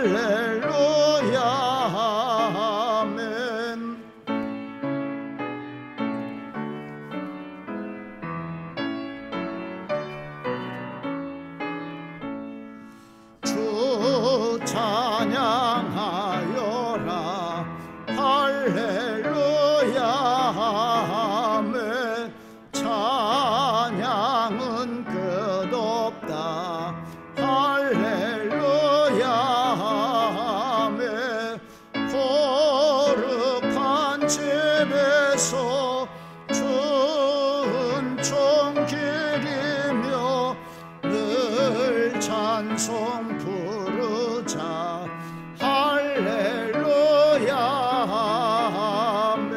할렐루야 아멘. 주 찬양하여라 할렐루야 아멘. 찬양은 끝없다 할렐루야 아멘. 거룩한 집에서 은총 기리며 늘 찬송 부르자 할렐루야 아멘.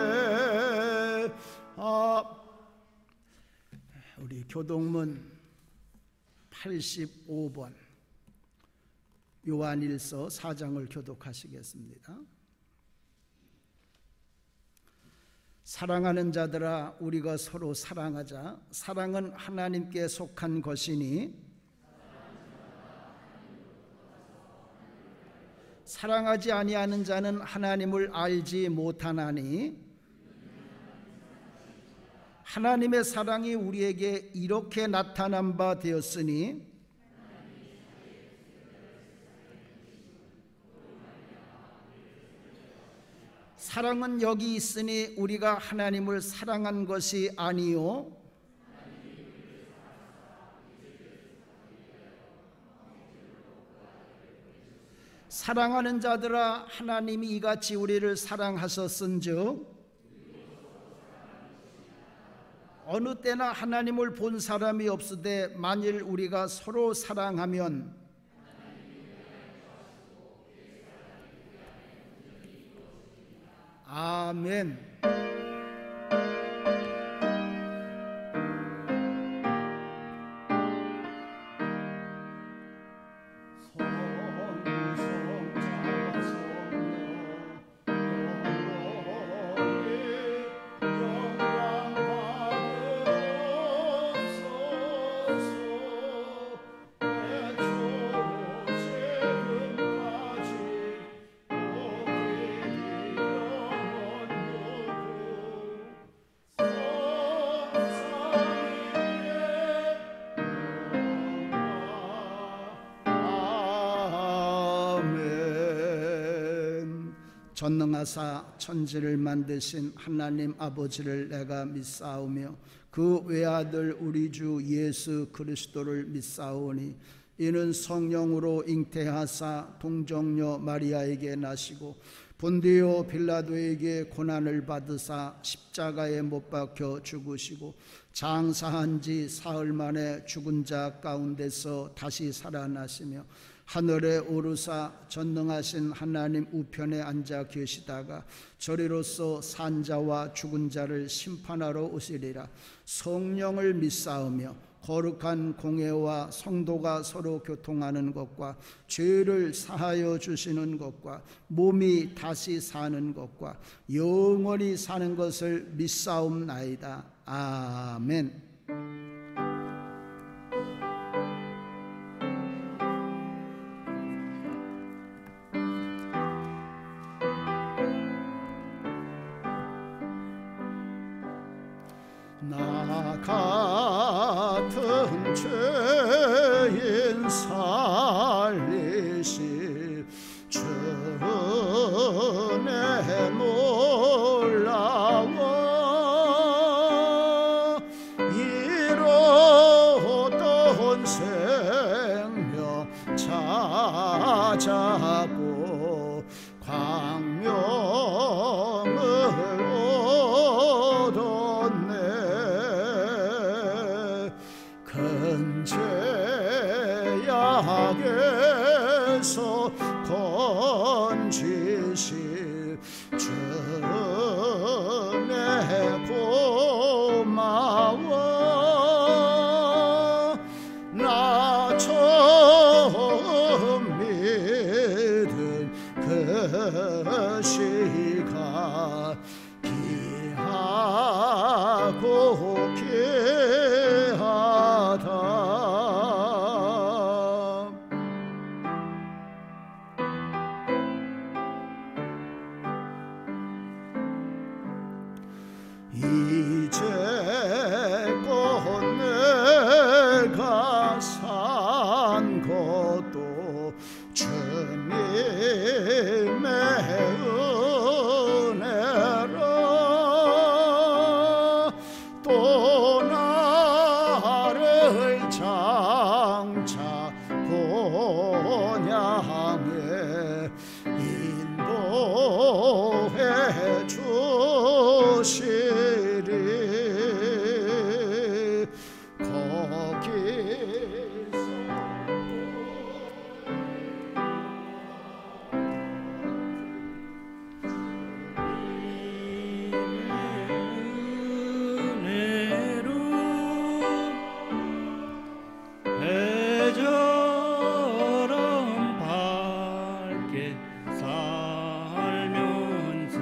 우리 교동문 85번 요한일서 4장을 교독하시겠습니다. 사랑하는 자들아 우리가 서로 사랑하자. 사랑은 하나님께 속한 것이니 사랑하지 아니하는 자는 하나님을 알지 못하나니 하나님의 사랑이 우리에게 이렇게 나타난 바 되었으니 사랑은 여기 있으니 우리가 하나님을 사랑한 것이 아니요 사랑하는 자들아 하나님이 이같이 우리를 사랑하셨은즉 어느 때나 하나님을 본 사람이 없으되 만일 우리가 서로 사랑하면 아멘. 전능하사 천지를 만드신 하나님 아버지를 내가 믿사오며 그 외아들 우리 주 예수 그리스도를 믿사오니 이는 성령으로 잉태하사 동정녀 마리아에게 나시고 본디오 빌라도에게 고난을 받으사 십자가에 못 박혀 죽으시고 장사한 지 사흘 만에 죽은 자 가운데서 다시 살아나시며 하늘에 오르사 전능하신 하나님 우편에 앉아 계시다가 저리로서 산자와 죽은 자를 심판하러 오시리라. 성령을 믿사오며 거룩한 공회와 성도가 서로 교통하는 것과 죄를 사하여 주시는 것과 몸이 다시 사는 것과 영원히 사는 것을 믿사옵나이다. 아멘. 나 같은 죄인 살리실 주 은혜 놀라워 잃었던 생명 찾아보 광명을 얻었네. 큰 죄악에서 건지실 주 은혜 고마워. 나 처음 믿은 주님의 은혜로 또 나를 장차 본향에 인도해 주시리. 거기서 은혜로 배처럼 밝게 살면서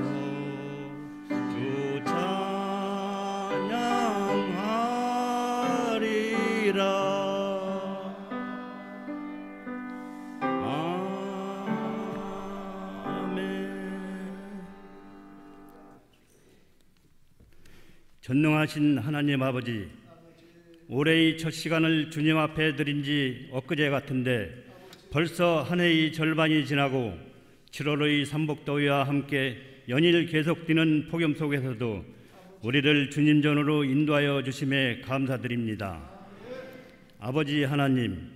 주 찬양하리라. 아멘. 전능하신 하나님 아버지, 올해의 첫 시간을 주님 앞에 드린 지 엊그제 같은데 벌써 한 해의 절반이 지나고 7월의 삼복더위와 함께 연일 계속되는 폭염 속에서도 우리를 주님 전으로 인도하여 주심에 감사드립니다. 아버지 하나님,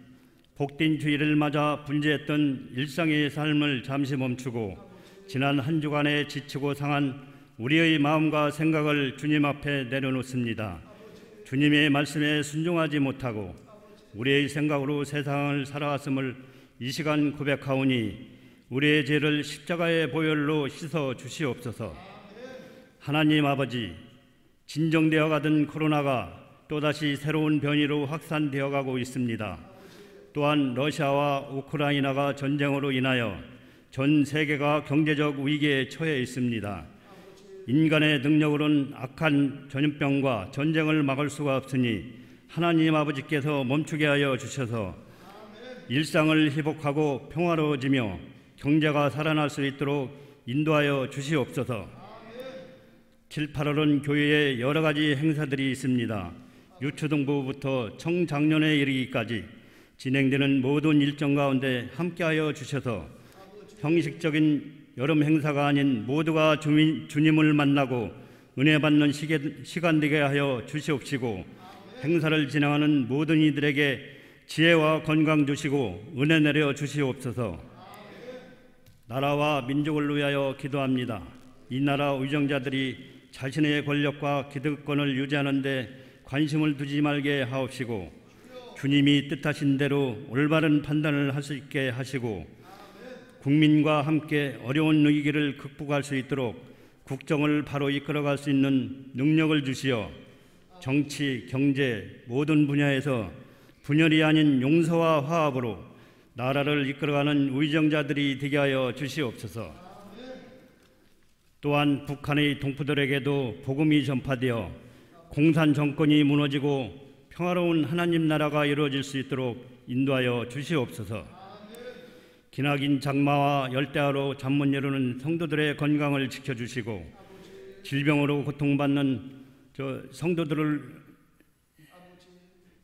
복된 주일을 맞아 분주했던 일상의 삶을 잠시 멈추고 지난 한 주간에 지치고 상한 우리의 마음과 생각을 주님 앞에 내려놓습니다. 주님의 말씀에 순종하지 못하고 우리의 생각으로 세상을 살아왔음을 이 시간 고백하오니 우리의 죄를 십자가의 보혈로 씻어 주시옵소서. 하나님 아버지, 진정되어 가던 코로나가 또다시 새로운 변이로 확산되어 가고 있습니다. 또한 러시아와 우크라이나가 전쟁으로 인하여 전 세계가 경제적 위기에 처해 있습니다. 인간의 능력으로는 악한 전염병과 전쟁을 막을 수가 없으니 하나님 아버지께서 멈추게 하여 주셔서 일상을 회복하고 평화로워지며 경제가 살아날 수 있도록 인도하여 주시옵소서. 7, 8월은 교회에 여러 가지 행사들이 있습니다. 유초등부부터 청장년에 이르기까지 진행되는 모든 일정 가운데 함께하여 주셔서 형식적인 여름 행사가 아닌 모두가 주님을 만나고 은혜 받는 시간 되게 하여 주시옵시고, 행사를 진행하는 모든 이들에게 지혜와 건강 주시고 은혜 내려 주시옵소서. 나라와 민족을 위하여 기도합니다. 이 나라 위정자들이 자신의 권력과 기득권을 유지하는 데 관심을 두지 말게 하옵시고, 주님이 뜻하신 대로 올바른 판단을 할 수 있게 하시고, 국민과 함께 어려운 위기를 극복할 수 있도록 국정을 바로 이끌어갈 수 있는 능력을 주시어 정치, 경제 모든 분야에서 분열이 아닌 용서와 화합으로 나라를 이끌어가는 위정자들이 되게 하여 주시옵소서. 또한 북한의 동포들에게도 복음이 전파되어 공산 정권이 무너지고 평화로운 하나님 나라가 이루어질 수 있도록 인도하여 주시옵소서. 기나긴 장마와 열대야로 잠 못 이루는 성도들의 건강을 지켜주시고, 질병으로 고통받는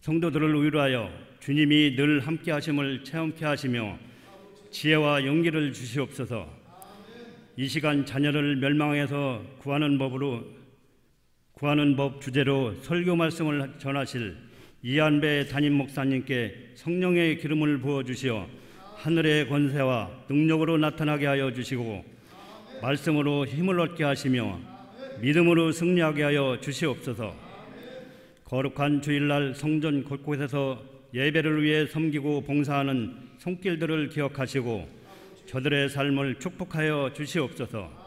성도들을 위로하여 주님이 늘 함께 하심을 체험케 하시며 지혜와 용기를 주시옵소서. 이 시간 자녀를 멸망에서 구하는 법 주제로 설교 말씀을 전하실 이한배 담임 목사님께 성령의 기름을 부어주시어 하늘의 권세와 능력으로 나타나게 하여 주시고, 말씀으로 힘을 얻게 하시며 믿음으로 승리하게 하여 주시옵소서. 거룩한 주일날 성전 곳곳에서 예배를 위해 섬기고 봉사하는 손길들을 기억하시고 저들의 삶을 축복하여 주시옵소서.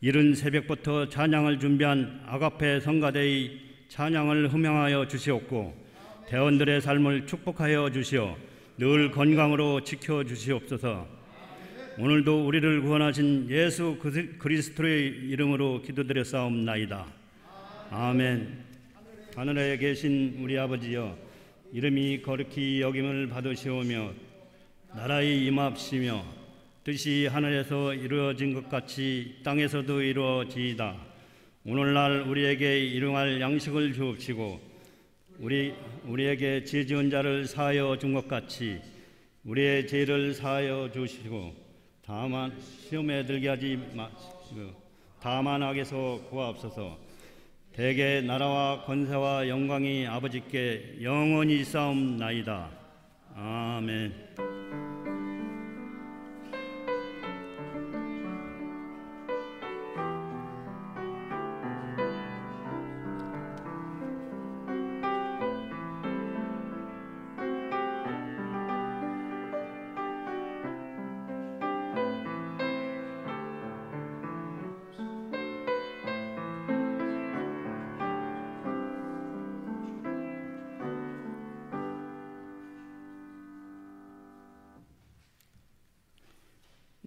이른 새벽부터 찬양을 준비한 아가페 성가대의 찬양을 흥명하여 주시옵고, 대원들의 삶을 축복하여 주시어 늘 건강으로 지켜주시옵소서. 오늘도 우리를 구원하신 예수 그리스도의 이름으로 기도드렸사옵나이다. 아멘. 하늘에 계신 우리 아버지여, 이름이 거룩히 여김을 받으시오며 나라의 임합시며 뜻이 하늘에서 이루어진 것 같이 땅에서도 이루어지이다. 오늘날 우리에게 일용할 양식을 주옵시고 우리에게 죄 지은 자를 사하여 준 것 같이 우리의 죄를 사하여 주시고 다만 시험에 들게 하지 마시고 다만 악에서 구하옵소서. 대개 나라와 권세와 영광이 아버지께 영원히 있사옵나이다. 아멘.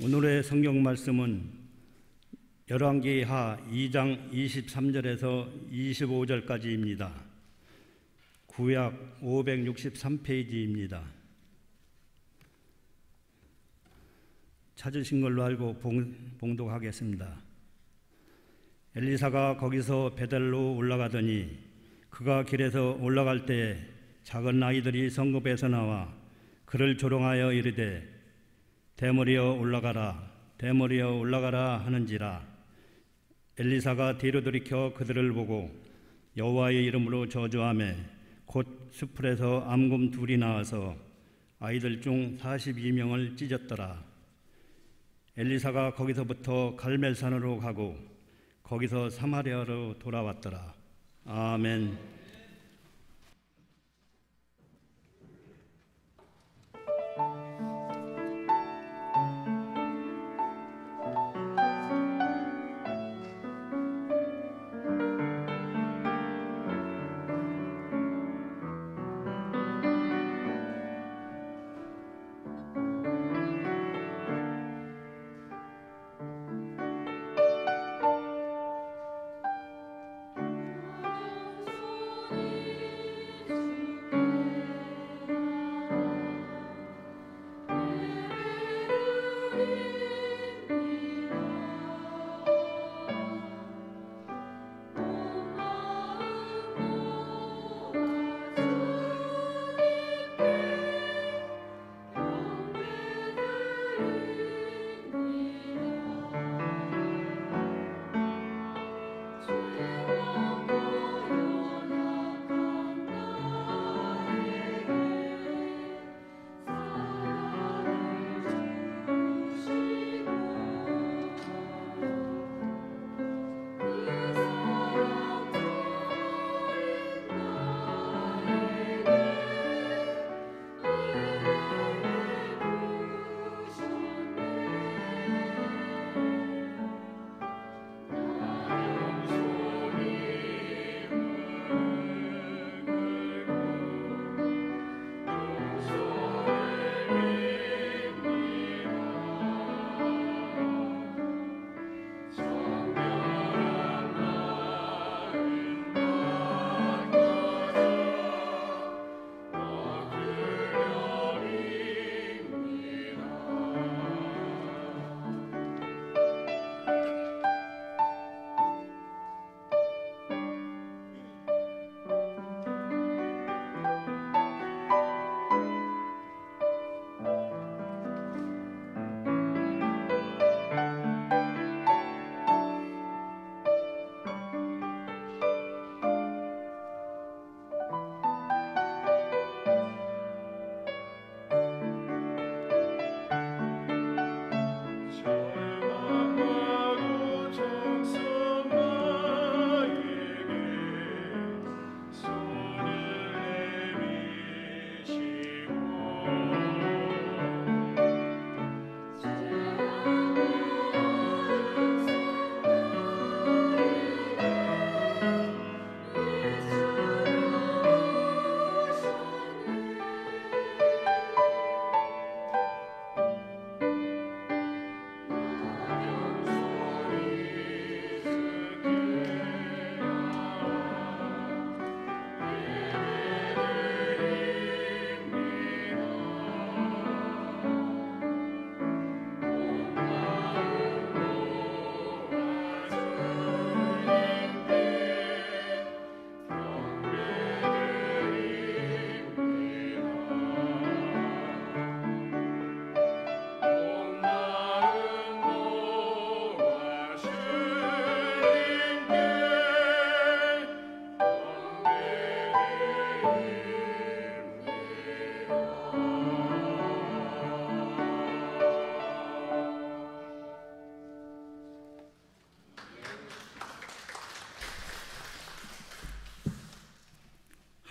오늘의 성경 말씀은 열왕기하 2장 23절에서 25절까지입니다. 구약 563페이지입니다. 찾으신 걸로 알고 봉독하겠습니다. 엘리사가 거기서 베델로 올라가더니 그가 길에서 올라갈 때에 작은 아이들이 성읍에서 나와 그를 조롱하여 이르되 대머리여 올라가라 대머리여 올라가라 하는지라. 엘리사가 뒤로 돌이켜 그들을 보고 여호와의 이름으로 저주하매 곧 수풀에서 암곰 둘이 나와서 아이들 중 42명을 찢었더라. 엘리사가 거기서부터 갈멜산으로 가고 거기서 사마리아로 돌아왔더라. 아멘.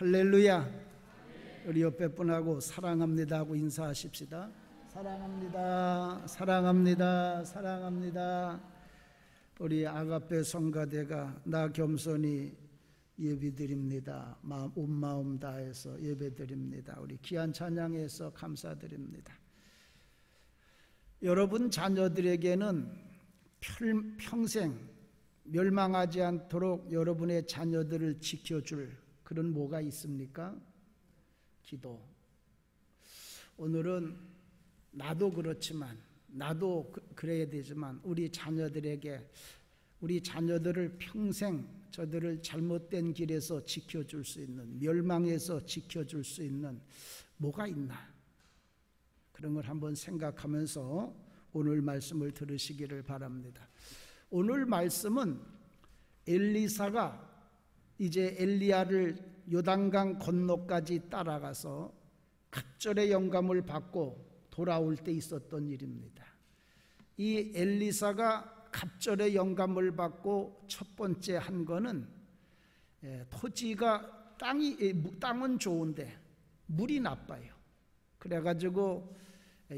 할렐루야. 우리 옆에 분하고 사랑합니다 하고 인사하십시다. 사랑합니다. 사랑합니다. 사랑합니다. 우리 아가페 성가대가 나 겸손히 예배드립니다. 온 마음 다해서 예배드립니다. 우리 귀한 찬양에서 감사드립니다. 여러분 자녀들에게는 평생 멸망하지 않도록 여러분의 자녀들을 지켜줄 그런 뭐가 있습니까? 기도. 오늘은 나도 그렇지만 나도 그래야 되지만 우리 자녀들에게 우리 자녀들을 평생 저들을 잘못된 길에서 지켜줄 수 있는 멸망에서 지켜줄 수 있는 뭐가 있나 그런 걸 한번 생각하면서 오늘 말씀을 들으시기를 바랍니다. 오늘 말씀은 엘리사가 이제 엘리야를 요단강 건너까지 따라가서 갑절의 영감을 받고 돌아올 때 있었던 일입니다. 이 엘리사가 갑절의 영감을 받고 첫 번째 한 거는 토지가 땅은 좋은데 물이 나빠요. 그래가지고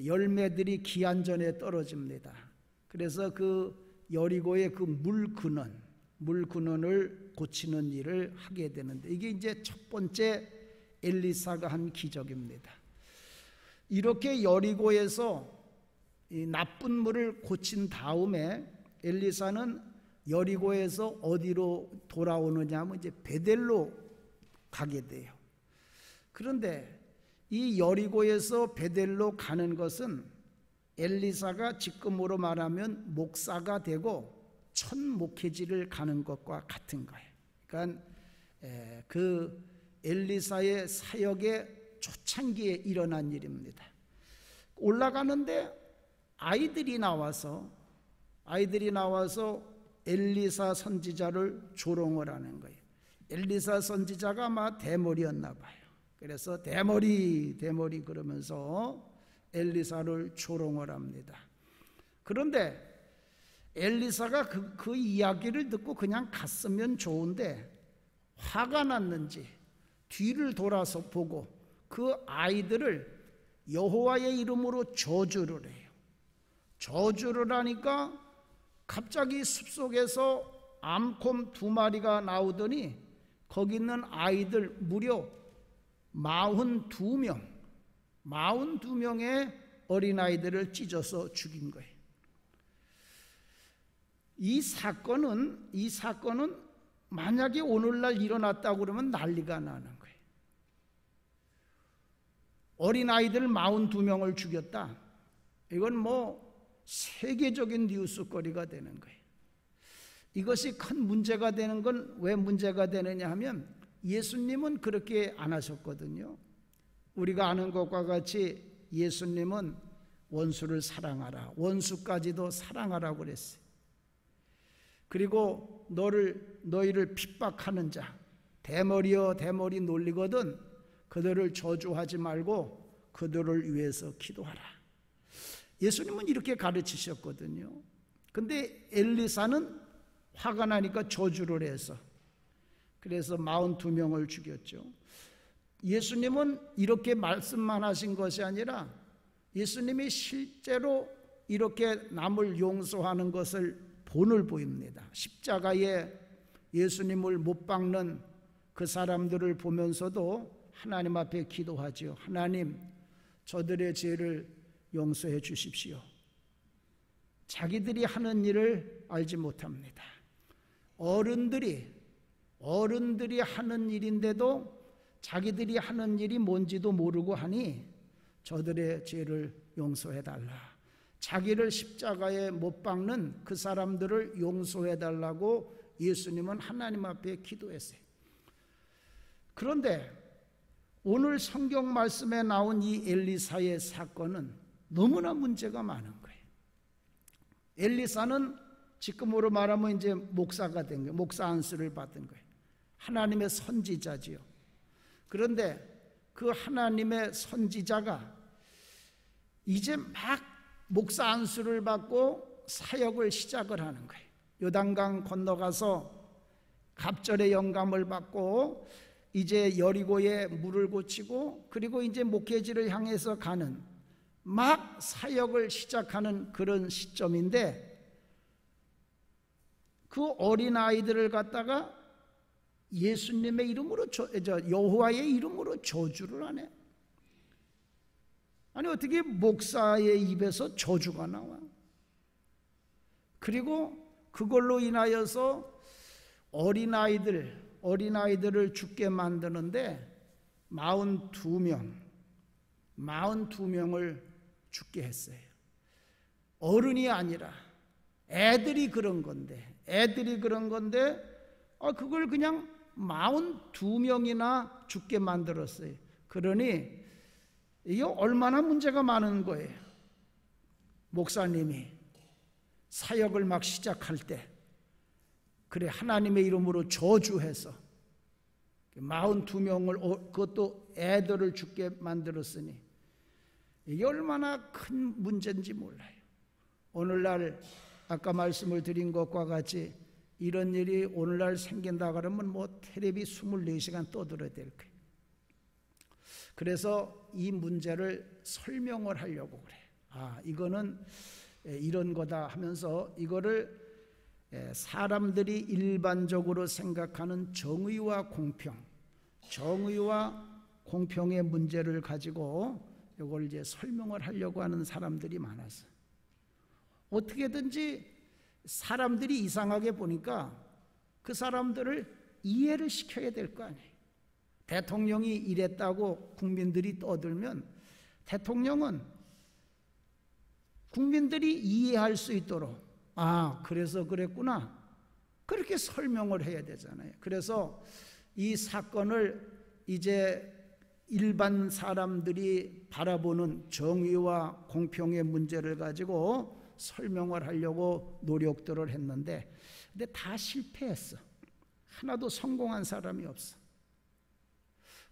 열매들이 기한전에 떨어집니다. 그래서 그 여리고의 그 물 근원을 고치는 일을 하게 되는데 이게 이제 첫 번째 엘리사가 한 기적입니다. 이렇게 여리고에서 이 나쁜 물을 고친 다음에 엘리사는 여리고에서 어디로 돌아오느냐 하면 이제 베델로 가게 돼요. 그런데 이 여리고에서 베델로 가는 것은 엘리사가 지금으로 말하면 목사가 되고 첫 목회지를 가는 것과 같은 거예요. 그러니까 그 엘리사의 사역의 초창기에 일어난 일입니다. 올라가는데 아이들이 나와서 엘리사 선지자를 조롱을 하는 거예요. 엘리사 선지자가 아마 대머리였나 봐요. 그래서 대머리 그러면서 엘리사를 조롱을 합니다. 그런데 엘리사가 그 이야기를 듣고 그냥 갔으면 좋은데 화가 났는지 뒤를 돌아서 보고 그 아이들을 여호와의 이름으로 저주를 해요. 저주를 하니까 갑자기 숲속에서 암곰 2마리가 나오더니 거기 있는 아이들 무려 42명의 어린아이들을 찢어서 죽인 거예요. 이 사건은 만약에 오늘날 일어났다고 그러면 난리가 나는 거예요. 어린아이들 42명을 죽였다. 이건 뭐 세계적인 뉴스거리가 되는 거예요. 이것이 큰 문제가 되는 건 왜 문제가 되느냐 하면 예수님은 그렇게 안 하셨거든요. 우리가 아는 것과 같이 예수님은 원수를 사랑하라, 원수까지도 사랑하라고 그랬어요. 그리고 너희를 핍박하는 자, 대머리여 대머리 놀리거든 그들을 저주하지 말고 그들을 위해서 기도하라. 예수님은 이렇게 가르치셨거든요. 근데 엘리사는 화가 나니까 저주를 해서 그래서 42명을 죽였죠. 예수님은 이렇게 말씀만 하신 것이 아니라 예수님이 실제로 이렇게 남을 용서하는 것을 본을 보입니다. 십자가에 예수님을 못 박는 그 사람들을 보면서도 하나님 앞에 기도하죠. 하나님, 저들의 죄를 용서해 주십시오. 자기들이 하는 일을 알지 못합니다. 어른들이 하는 일인데도 자기들이 하는 일이 뭔지도 모르고 하니 저들의 죄를 용서해달라. 자기를 십자가에 못 박는 그 사람들을 용서해달라고 예수님은 하나님 앞에 기도했어요. 그런데 오늘 성경 말씀에 나온 이 엘리사의 사건은 너무나 문제가 많은 거예요. 엘리사는 지금으로 말하면 이제 목사가 된 거예요. 목사 안수를 받은 거예요. 하나님의 선지자지요. 그런데 그 하나님의 선지자가 이제 막 목사 안수를 받고 사역을 시작을 하는 거예요. 요단강 건너가서 갑절의 영감을 받고 이제 여리고에 물을 고치고 그리고 이제 목회지를 향해서 가는 막 사역을 시작하는 그런 시점인데 그 어린아이들을 갖다가 예수님의 이름으로 여호와의 이름으로 저주를 하네. 아니 어떻게 목사의 입에서 저주가 나와? 그리고 그걸로 인하여서 어린아이들을 죽게 만드는데 42명을 죽게 했어요. 어른이 아니라 애들이 그런 건데 그걸 그냥 42명이나 죽게 만들었어요. 그러니 이게 얼마나 문제가 많은 거예요. 목사님이 사역을 막 시작할 때 그래 하나님의 이름으로 저주해서 42명을 그것도 애들을 죽게 만들었으니 이게 얼마나 큰 문제인지 몰라요. 오늘날 아까 말씀을 드린 것과 같이 이런 일이 오늘날 생긴다 그러면 뭐 텔레비 24시간 떠들어야 될 거예요. 그래서 이 문제를 설명을 하려고 그래. 이거는 이런 거다 하면서 이거를 사람들이 일반적으로 생각하는 정의와 공평의 문제를 가지고 이걸 이제 설명을 하려고 하는 사람들이 많아서 어떻게든지 사람들이 이상하게 보니까 그 사람들을 이해를 시켜야 될 거 아니에요. 대통령이 이랬다고 국민들이 떠들면 대통령은 국민들이 이해할 수 있도록 그래서 그랬구나 그렇게 설명을 해야 되잖아요. 그래서 이 사건을 이제 일반 사람들이 바라보는 정의와 공평의 문제를 가지고 설명을 하려고 노력들을 했는데 근데 다 실패했어. 하나도 성공한 사람이 없어.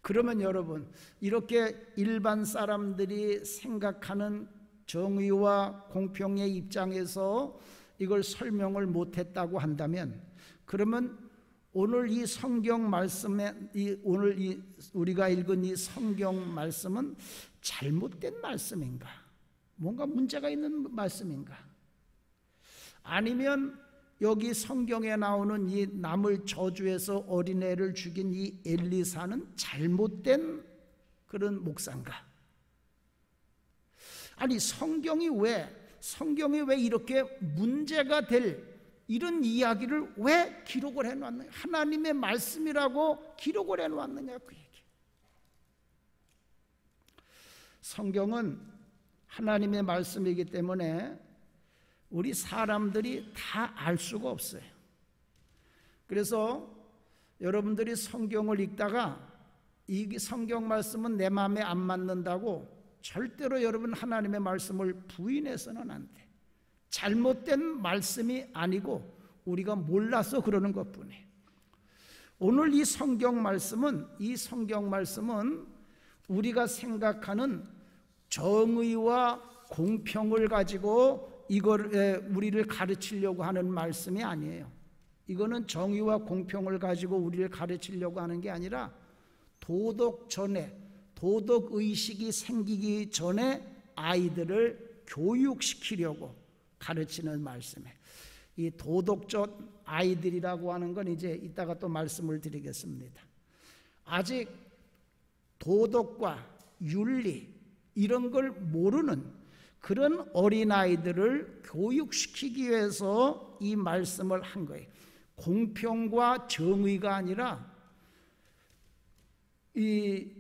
그러면 여러분 이렇게 일반 사람들이 생각하는 정의와 공평의 입장에서 이걸 설명을 못했다고 한다면 그러면 오늘 이 성경 말씀에 오늘 우리가 읽은 이 성경 말씀은 잘못된 말씀인가? 뭔가 문제가 있는 말씀인가? 아니면 여기 성경에 나오는 이 남을 저주해서 어린애를 죽인 이 엘리사는 잘못된 그런 목사인가? 아니 성경이 왜 이렇게 문제가 될 이런 이야기를 왜 기록을 해놨느냐? 하나님의 말씀이라고 기록을 해놨느냐 그 얘기. 성경은 하나님의 말씀이기 때문에 우리 사람들이 다 알 수가 없어요. 그래서 여러분들이 성경을 읽다가 이 성경 말씀은 내 마음에 안 맞는다고 절대로 여러분 하나님의 말씀을 부인해서는 안 돼. 잘못된 말씀이 아니고 우리가 몰라서 그러는 것뿐이에요. 오늘 이 성경 말씀은 우리가 생각하는 정의와 공평을 가지고 이걸 우리를 가르치려고 하는 말씀이 아니에요. 이거는 정의와 공평을 가지고 우리를 가르치려고 하는 게 아니라 도덕의식이 생기기 전에 아이들을 교육시키려고 가르치는 말씀이에요. 이 도덕적 아이들이라고 하는 건 이제 이따가 또 말씀을 드리겠습니다. 아직 도덕과 윤리 이런 걸 모르는 그런 어린아이들을 교육시키기 위해서 이 말씀을 한 거예요. 공평과 정의가 아니라 이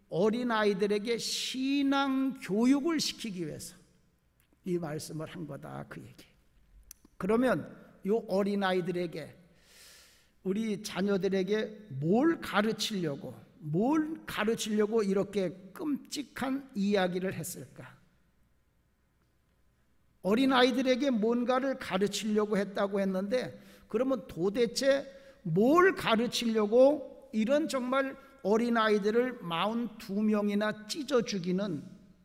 어린아이들에게 신앙 교육을 시키기 위해서 이 말씀을 한 거다 그 얘기. 그러면 이 어린아이들에게 우리 자녀들에게 뭘 가르치려고 이렇게 끔찍한 이야기를 했을까? 어린아이들에게 뭔가를 가르치려고 했다고 했는데 그러면 도대체 뭘 가르치려고 이런 정말 어린아이들을 42명이나 찢어 죽이는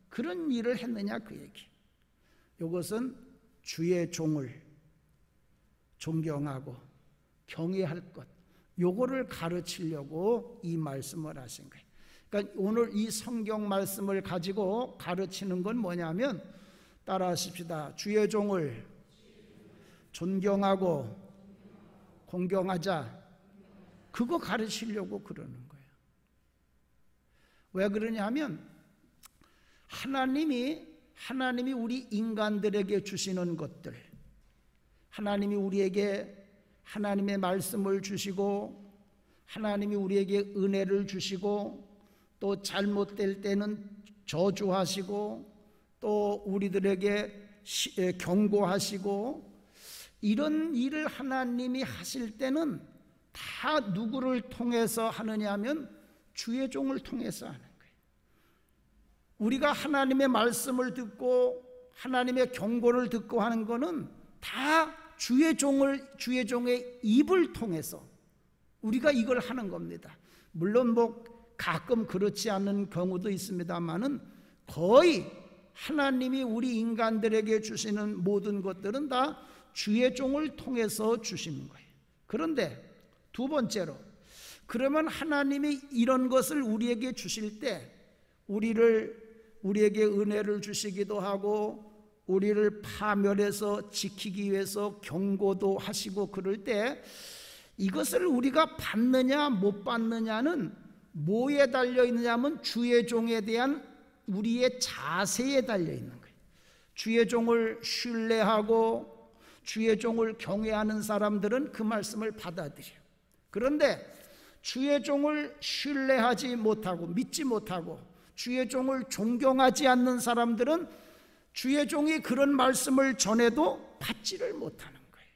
그런 일을 했느냐 그 얘기. 이것은 주의 종을 존경하고 경외할 것, 요거를 가르치려고 이 말씀을 하신 거예요. 그러니까 오늘 이 성경 말씀을 가지고 가르치는 건 뭐냐면, 따라하십시다. 주의 종을 존경하고 공경하자. 그거 가르치려고 그러는 거예요. 왜 그러냐 하면, 하나님이 우리 인간들에게 주시는 것들, 하나님이 우리에게 하나님의 말씀을 주시고, 하나님이 우리에게 은혜를 주시고, 또 잘못될 때는 저주하시고, 또 우리들에게 경고하시고, 이런 일을 하나님이 하실 때는 다 누구를 통해서 하느냐 하면 주의 종을 통해서 하는 거예요. 우리가 하나님의 말씀을 듣고 하나님의 경고를 듣고 하는 거는 다 주의 종의 입을 통해서 우리가 이걸 하는 겁니다. 물론 뭐 가끔 그렇지 않은 경우도 있습니다만은 거의 하나님이 우리 인간들에게 주시는 모든 것들은 다 주의 종을 통해서 주시는 거예요. 그런데 두 번째로, 그러면 하나님이 이런 것을 우리에게 주실 때 우리에게 은혜를 주시기도 하고, 우리를 파멸해서 지키기 위해서 경고도 하시고 그럴 때, 이것을 우리가 받느냐 못 받느냐는 뭐에 달려 있느냐 하면 주의 종에 대한 우리의 자세에 달려 있는 거예요. 주의 종을 신뢰하고 주의 종을 경외하는 사람들은 그 말씀을 받아들여요. 그런데 주의 종을 신뢰하지 못하고 믿지 못하고 주의 종을 존경하지 않는 사람들은 주의 종이 그런 말씀을 전해도 받지를 못하는 거예요.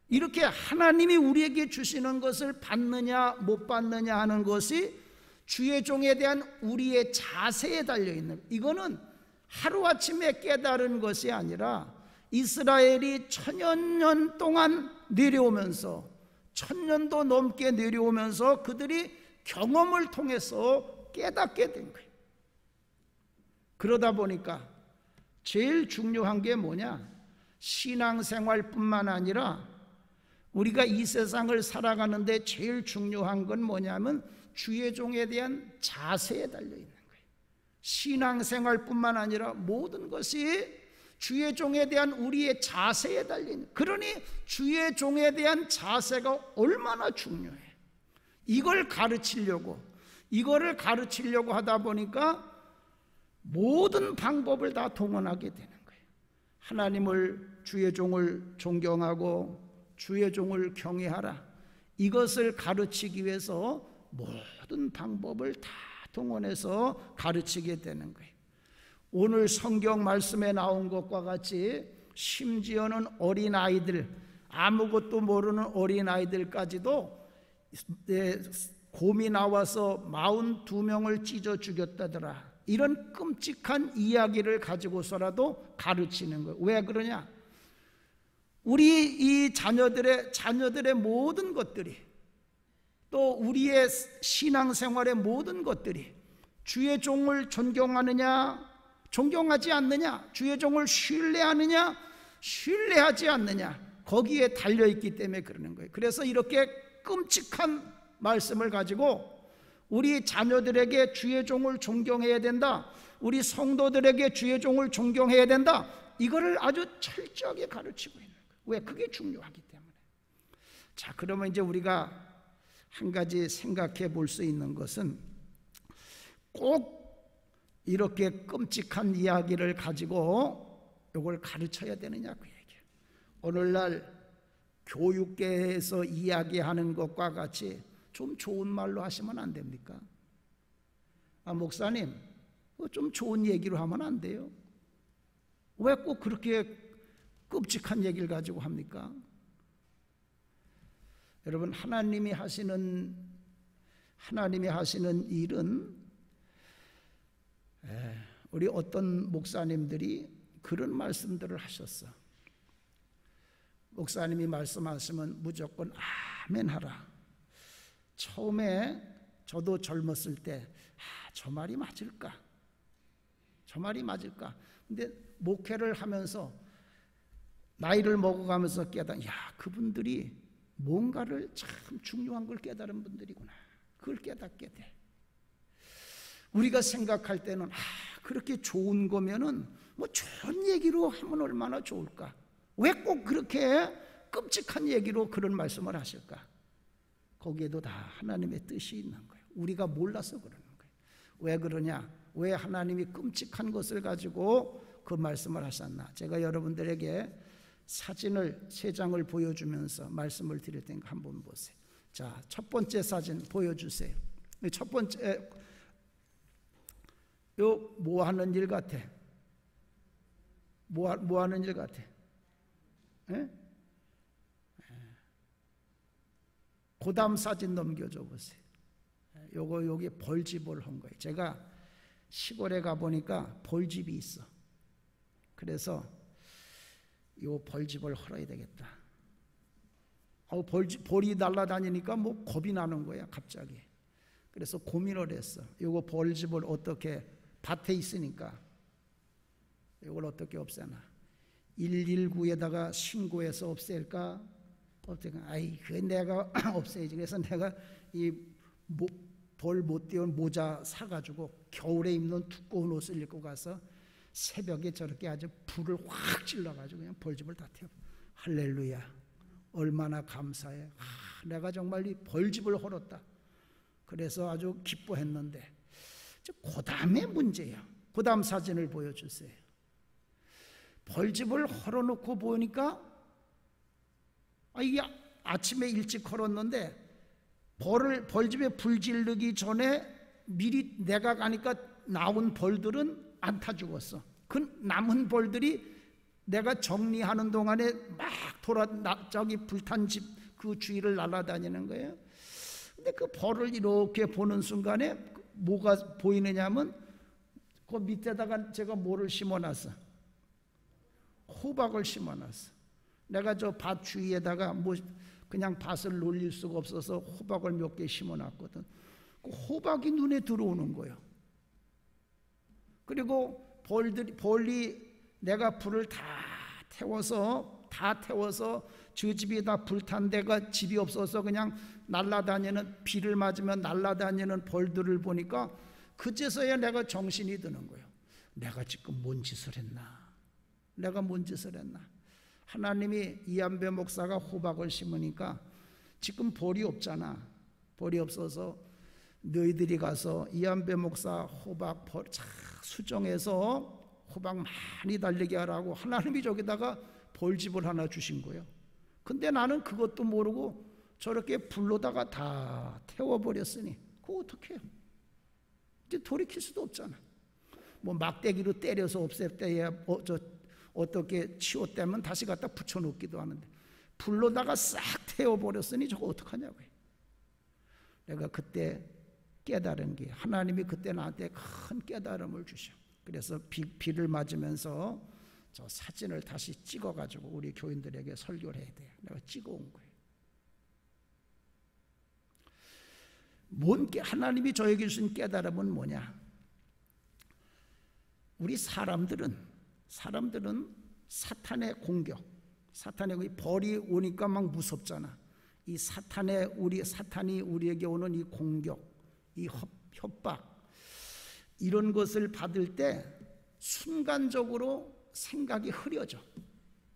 이렇게 하나님이 우리에게 주시는 것을 받느냐 못 받느냐 하는 것이 주의 종에 대한 우리의 자세에 달려있는, 이거는 하루아침에 깨달은 것이 아니라 이스라엘이 1000년 동안 내려오면서 1000년도 넘게 내려오면서 그들이 경험을 통해서 깨닫게 된 거예요. 그러다 보니까 제일 중요한 게 뭐냐, 신앙생활뿐만 아니라 우리가 이 세상을 살아가는데 제일 중요한 건 뭐냐면 주의 종에 대한 자세에 달려있는 거예요. 신앙생활뿐만 아니라 모든 것이 주의 종에 대한 우리의 자세에 달린, 그러니 주의 종에 대한 자세가 얼마나 중요해. 이거를 가르치려고 하다 보니까 모든 방법을 다 동원하게 되는 거예요. 하나님을, 주의 종을 존경하고 주의 종을 경외하라, 이것을 가르치기 위해서 모든 방법을 다 동원해서 가르치게 되는 거예요. 오늘 성경 말씀에 나온 것과 같이 심지어는 어린아이들, 아무것도 모르는 어린아이들까지도 곰이 나와서 42명을 찢어 죽였다더라, 이런 끔찍한 이야기를 가지고서라도 가르치는 거예요. 왜 그러냐, 우리 이 자녀들의 모든 것들이, 또 우리의 신앙생활의 모든 것들이 주의 종을 존경하느냐 존경하지 않느냐, 주의 종을 신뢰하느냐 신뢰하지 않느냐, 거기에 달려있기 때문에 그러는 거예요. 그래서 이렇게 끔찍한 말씀을 가지고 우리 자녀들에게 주의 종을 존경해야 된다, 우리 성도들에게 주의 종을 존경해야 된다, 이거를 아주 철저하게 가르치고 있는 거예요. 왜? 그게 중요하기 때문에. 자, 그러면 이제 우리가 한 가지 생각해 볼 수 있는 것은, 꼭 이렇게 끔찍한 이야기를 가지고 이걸 가르쳐야 되느냐, 그 얘기예요. 오늘날 교육계에서 이야기하는 것과 같이 좀 좋은 말로 하시면 안 됩니까? 목사님, 좀 좋은 얘기로 하면 안 돼요? 왜 꼭 그렇게 끔찍한 얘기를 가지고 합니까? 여러분, 하나님이 하시는 일은, 우리 어떤 목사님들이 그런 말씀들을 하셨어. 목사님이 말씀하시면 무조건 아멘 하라. 처음에 저도 젊었을 때 저 말이 맞을까? 근데 목회를 하면서 나이를 먹어가면서 깨닫, 그분들이 뭔가를 참 중요한 걸 깨달은 분들이구나. 그걸 깨닫게 돼. 우리가 생각할 때는 그렇게 좋은 거면은 뭐 좋은 얘기로 하면 얼마나 좋을까? 왜 꼭 그렇게 끔찍한 얘기로 그런 말씀을 하실까? 거기에도 다 하나님의 뜻이 있는 거예요. 우리가 몰라서 그러는 거예요. 왜 그러냐? 왜 하나님이 끔찍한 것을 가지고 그 말씀을 하셨나? 제가 여러분들에게 사진을 3장을 보여주면서 말씀을 드릴 테니까 한번 보세요. 자, 첫 번째 사진 보여주세요. 첫 번째, 요 뭐 하는 일 같아? 뭐 하는 일 같아? 예? 그 다음 사진 넘겨줘 보세요. 여기 벌집을 한 거예요. 제가 시골에 가보니까 벌집이 있어. 그래서 요 벌집을 헐어야 되겠다. 벌이 날아다니니까 뭐 겁이 나는 거야 갑자기. 그래서 고민을 했어. 요거 벌집을 어떻게, 밭에 있으니까 이걸 어떻게 없애나. 119에다가 신고해서 없앨까? 그게 내가 없애야지. 그래서 내가 이 벌 못 띄운 모자 사가지고 겨울에 입는 두꺼운 옷을 입고 가서 새벽에 저렇게 아주 불을 확 찔러가지고 그냥 벌집을 다 태워. 할렐루야. 얼마나 감사해. 내가 정말 이 벌집을 헐었다. 그래서 아주 기뻐했는데, 그 다음에 문제야. 그 다음 사진을 보여주세요. 벌집을 헐어놓고 보니까 이게 아침에 일찍 헐었는데 벌집에 불 지르기 전에 미리 내가 가니까 나온 벌들은 안 타 죽었어. 그 남은 벌들이 내가 정리하는 동안에 막 저기 불탄 집 그 주위를 날아다니는 거예요. 근데 그 벌을 이렇게 보는 순간에 뭐가 보이느냐면 그 밑에다가 제가 뭐를 심어놨어? 호박을 심어놨어. 내가 저 밭 주위에다가 뭐 그냥 밭을 놀릴 수가 없어서 호박을 몇 개 심어놨거든. 그 호박이 눈에 들어오는 거예요. 그리고 벌이 내가 불을 다 태워서 저 집이 다 불탄 데가 집이 없어서 그냥 날아다니는, 비를 맞으면 날아다니는 벌들을 보니까 그제서야 내가 정신이 드는 거예요. 내가 지금 뭔 짓을 했나? 내가 뭔 짓을 했나? 하나님이 이한배 목사가 호박을 심으니까 지금 벌이 없잖아. 벌이 없어서 너희들이 가서 이한배 목사 호박 벌 수정해서 호박 많이 달리게 하라고 하나님이 저기다가 벌집을 하나 주신 거예요. 근데 나는 그것도 모르고 저렇게 불로다가 다 태워버렸으니 그거 어떻게 해요? 이제 돌이킬 수도 없잖아. 뭐 막대기로 때려서 없앨 때야 어떻게 치웠다면 다시 갖다 붙여놓기도 하는데 불로다가 싹 태워버렸으니 저거 어떡하냐고요. 내가 그때 깨달은 게, 하나님이 그때 나한테 큰 깨달음을 주셔. 그래서 비를 맞으면서 저 사진을 다시 찍어가지고 우리 교인들에게 설교를 해야 돼. 내가 찍어온 거예요. 하나님이 저에게 주신 깨달음은 뭐냐? 우리 사람들은 사탄의 공격, 사탄의 벌이 오니까 막 무섭잖아. 이 사탄이 우리에게 오는 이 공격, 이 협박, 이런 것을 받을 때 순간적으로 생각이 흐려져.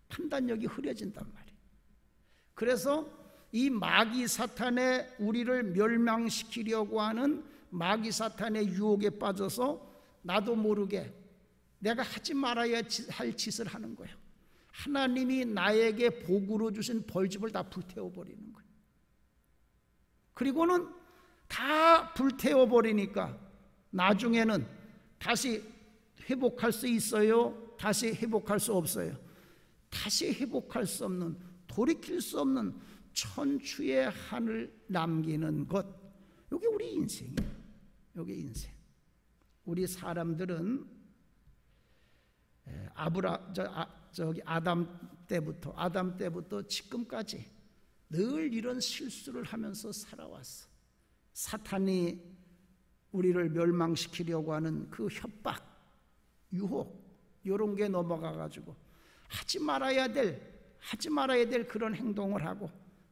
판단력이 흐려진단 말이에요. 그래서 이 마귀 사탄의 우리를 멸망시키려고 하는 마귀 사탄의 유혹에 빠져서 나도 모르게 내가 하지 말아야 할 짓을 하는 거예요. 하나님이 나에게 복으로 주신 벌집을 다 불태워버리는 거예요. 그리고는 다 불태워버리니까 나중에는 다시 회복할 수 있어요? 다시 회복할 수 없어요? 다시 회복할 수 없는, 돌이킬 수 없는 천추의 한을 남기는 것. 이게 우리 인생이에요. 이게 인생. 우리 사람들은 아담 때부터 지금까지 늘 이런 실수를 하면서 살아왔어. 사탄이 우리를 멸망시키려고 하는 그 협박, 유혹, 이런 게 넘어가 가지고 하지 말아야 될 그런 행동을 하고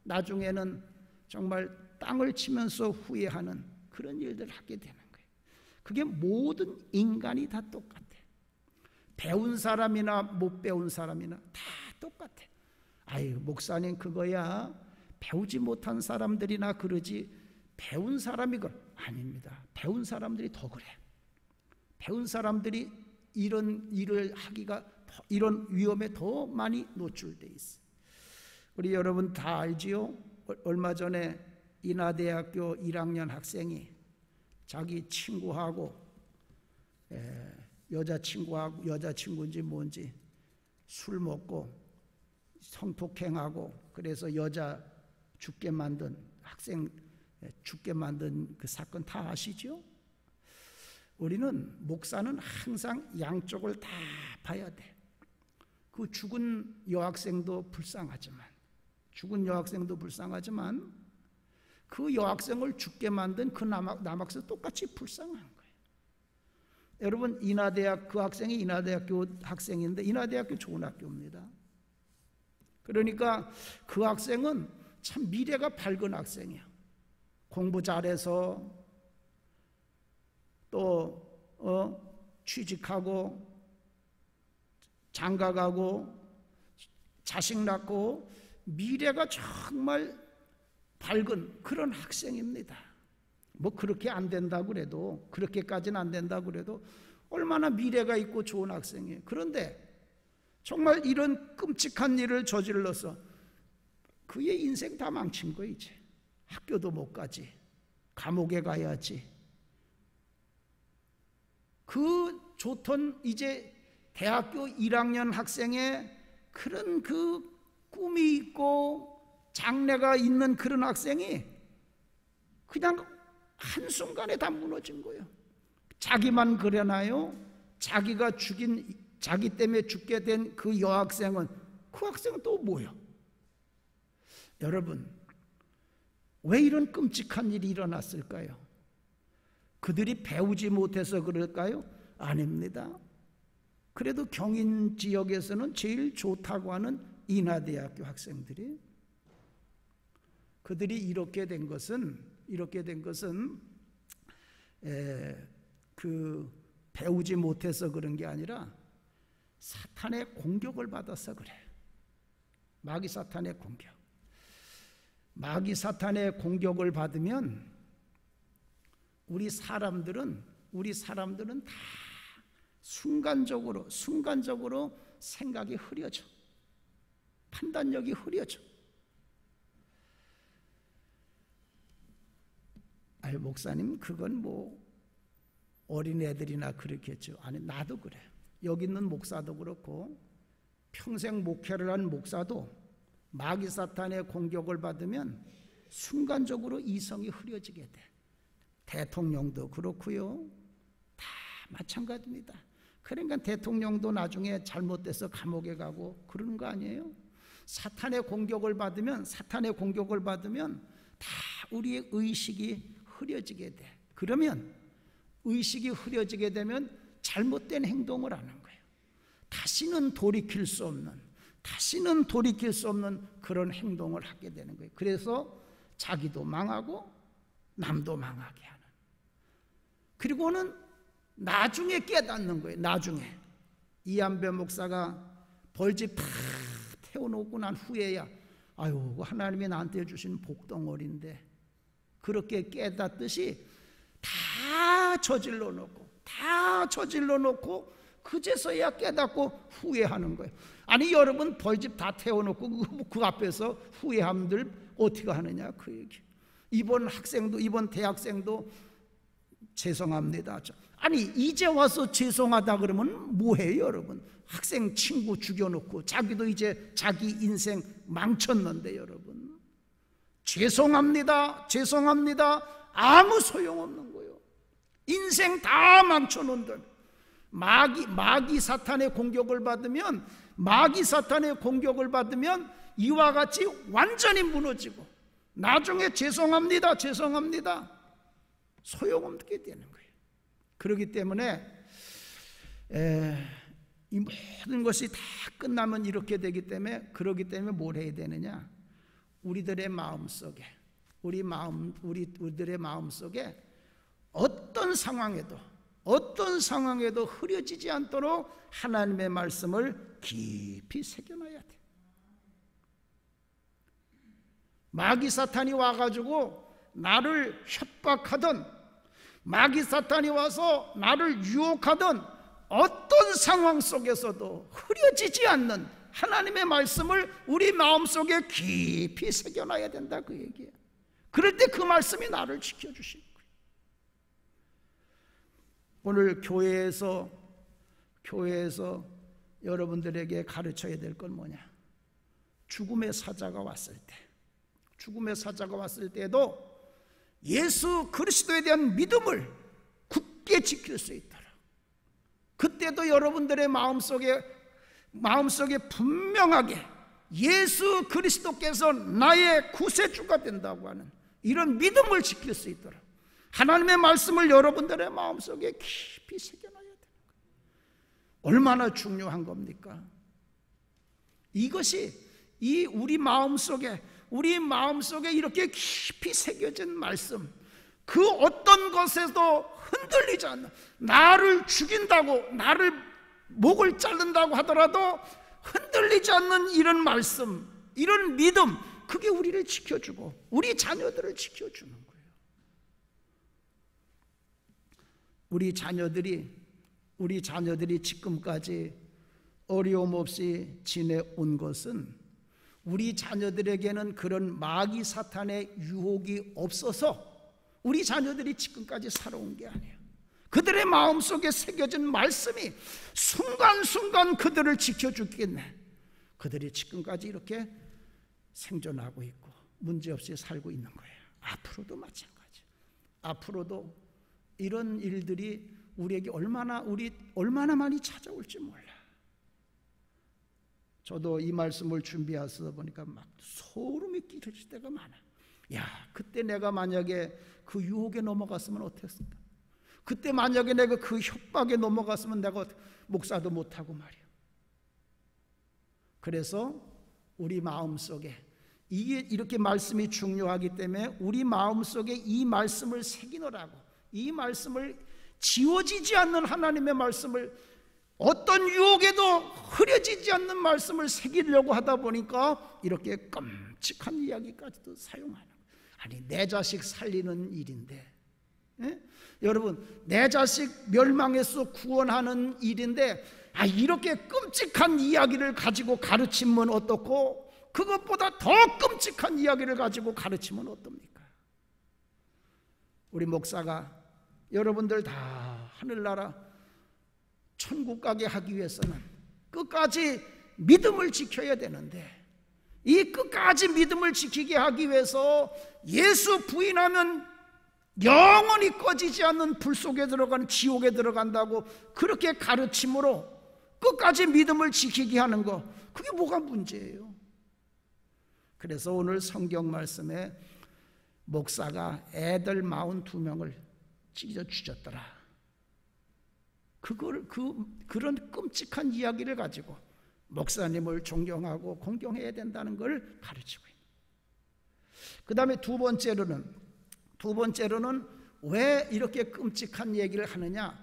나중에는 정말 땅을 치면서 후회하는 그런 일들을 하게 되는 거예요. 그게 모든 인간이 다 똑같아. 배운 사람이나 못 배운 사람이나 다 똑같아. 아유, 목사님 그거야 배우지 못한 사람들이나 그러지 배운 사람이 아닙니다. 배운 사람들이 더 그래. 배운 사람들이 이런 일을 하기가 이런 위험에 더 많이 노출돼 있어. 우리 여러분 다 알지요? 얼마 전에 인하대학교 1학년 학생이 자기 친구하고 여자친구인지 뭔지 술 먹고 성폭행하고 그래서 여자 죽게 만든 학생 죽게 만든 그 사건 다 아시죠? 우리는 목사는 항상 양쪽을 다 봐야 돼. 그 죽은 여학생도 불쌍하지만 그 여학생을 죽게 만든 그 남학생 똑같이 불쌍한 거예요. 여러분 그 학생이 인하대학교 학생인데 인하대학교 좋은 학교입니다. 그러니까 그 학생은 참 미래가 밝은 학생이야. 공부 잘해서 또 취직하고 장가가고 자식 낳고 미래가 정말 밝은 그런 학생입니다. 뭐 그렇게 안 된다고 그래도 그렇게까지는 안 된다고 그래도 얼마나 미래가 있고 좋은 학생이에요. 그런데 정말 이런 끔찍한 일을 저질러서 그의 인생 다 망친 거 이제. 학교도 못 가지. 감옥에 가야지. 그 좋던 이제 대학교 1학년 학생의 그런 그 꿈이 있고 장래가 있는 그런 학생이 그냥 한순간에 다 무너진 거예요. 자기만 그러나요? 자기 때문에 죽게 된 그 여학생은 그 학생은 또 뭐예요? 여러분 왜 이런 끔찍한 일이 일어났을까요? 그들이 배우지 못해서 그럴까요? 아닙니다. 그래도 경인 지역에서는 제일 좋다고 하는 인하대학교 학생들이 그들이 이렇게 된 것은 그 배우지 못해서 그런 게 아니라 사탄의 공격을 받아서 그래. 마귀 사탄의 공격을 받으면 우리 사람들은 다 순간적으로 생각이 흐려져. 판단력이 흐려져. 아니 목사님 그건 뭐 어린애들이나 그렇겠죠. 아니 나도 그래. 여기 있는 목사도 그렇고 평생 목회를 한 목사도 마귀 사탄의 공격을 받으면 순간적으로 이성이 흐려지게 돼. 대통령도 그렇고요. 다 마찬가지입니다. 그러니까 대통령도 나중에 잘못돼서 감옥에 가고 그러는 거 아니에요? 사탄의 공격을 받으면 다 우리의 의식이 흐려지게 돼. 그러면 의식이 흐려지게 되면 잘못된 행동을 하는 거예요. 다시는 돌이킬 수 없는 그런 행동을 하게 되는 거예요. 그래서 자기도 망하고 남도 망하게 하는. 그리고는 나중에 깨닫는 거예요. 나중에 이한배 목사가 벌집 다 태워놓고 난 후에야 아유 하나님이 나한테 주신 복덩어리인데 그렇게 깨닫듯이 다 저질러 놓고 그제서야 깨닫고 후회하는 거예요. 아니 여러분 벌집 다 태워놓고 그 앞에서 후회함들 어떻게 하느냐 그 얘기. 이번 대학생도 죄송합니다. 아니 이제 와서 죄송하다 그러면 뭐해요 여러분? 학생 친구 죽여놓고 자기도 이제 자기 인생 망쳤는데 여러분 죄송합니다 아무 소용없는 거예요. 인생 다 망쳐놓은들 마귀 사탄의 공격을 받으면 이와 같이 완전히 무너지고 나중에 죄송합니다 소용없게 되는 거예요. 그렇기 때문에 이 모든 것이 다 끝나면 이렇게 되기 때문에 뭘 해야 되느냐? 우리들의 마음속에 우리들의 마음속에 어떤 상황에도 흐려지지 않도록 하나님의 말씀을 깊이 새겨놔야 돼. 마귀 사탄이 와가지고 나를 협박하던, 마귀 사탄이 와서 나를 유혹하던 어떤 상황 속에서도 흐려지지 않는 하나님의 말씀을 우리 마음속에 깊이 새겨놔야 된다, 그 얘기예요. 그럴 때 그 말씀이 나를 지켜주시는 거예요. 오늘 교회에서 여러분들에게 가르쳐야 될 건 뭐냐? 죽음의 사자가 왔을 때도 예수 그리스도에 대한 믿음을 굳게 지킬 수 있도록, 그때도 여러분들의 마음속에 분명하게 예수 그리스도께서 나의 구세주가 된다고 하는 이런 믿음을 지킬 수 있도록 하나님의 말씀을 여러분들의 마음속에 깊이 새겨놔야 되는 거예요. 얼마나 중요한 겁니까? 이것이 우리 마음속에 이렇게 깊이 새겨진 말씀, 그 어떤 것에도 흔들리지 않는, 나를 죽인다고, 나를 목을 자른다고 하더라도 흔들리지 않는 이런 말씀, 이런 믿음, 그게 우리를 지켜주고 우리 자녀들을 지켜주는 거예요. 우리 자녀들이 지금까지 어려움 없이 지내온 것은 우리 자녀들에게는 그런 마귀 사탄의 유혹이 없어서 우리 자녀들이 지금까지 살아온 게 아니에요. 그들의 마음속에 새겨진 말씀이 순간순간 그들을 지켜주겠네. 그들이 지금까지 이렇게 생존하고 있고 문제없이 살고 있는 거예요. 앞으로도 마찬가지. 앞으로도 이런 일들이 우리에게 얼마나 많이 찾아올지 몰라. 저도 이 말씀을 준비해서 보니까 막 소름이 끼칠 때가 많아. 야, 그때 내가 만약에 그 유혹에 넘어갔으면 어땠을까? 그때 만약에 내가 그 협박에 넘어갔으면 내가 목사도 못하고 말이야. 그래서 우리 마음속에 이게 이렇게 말씀이 중요하기 때문에 우리 마음속에 이 말씀을 새기느라고, 이 말씀을 지워지지 않는 하나님의 말씀을, 어떤 유혹에도 흐려지지 않는 말씀을 새기려고 하다 보니까 이렇게 끔찍한 이야기까지도 사용하는 거예요. 아니, 내 자식 살리는 일인데, 여러분, 내 자식 멸망에서 구원하는 일인데 이렇게 끔찍한 이야기를 가지고 가르치면 어떻고, 그것보다 더 끔찍한 이야기를 가지고 가르치면 어떻습니까? 우리 목사가 여러분들 다 하늘나라 천국 가게 하기 위해서는 끝까지 믿음을 지켜야 되는데, 이 끝까지 믿음을 지키게 하기 위해서 예수 부인하면 영원히 꺼지지 않는 불 속에 들어가는 지옥에 들어간다고 그렇게 가르침으로 끝까지 믿음을 지키게 하는 거, 그게 뭐가 문제예요? 그래서 오늘 성경 말씀에 목사가 애들 42명을 찢어 죽였더라, 그런 끔찍한 이야기를 가지고 목사님을 존경하고 공경해야 된다는 걸 가르치고 있는. 그 다음에 두 번째로는 왜 이렇게 끔찍한 얘기를 하느냐?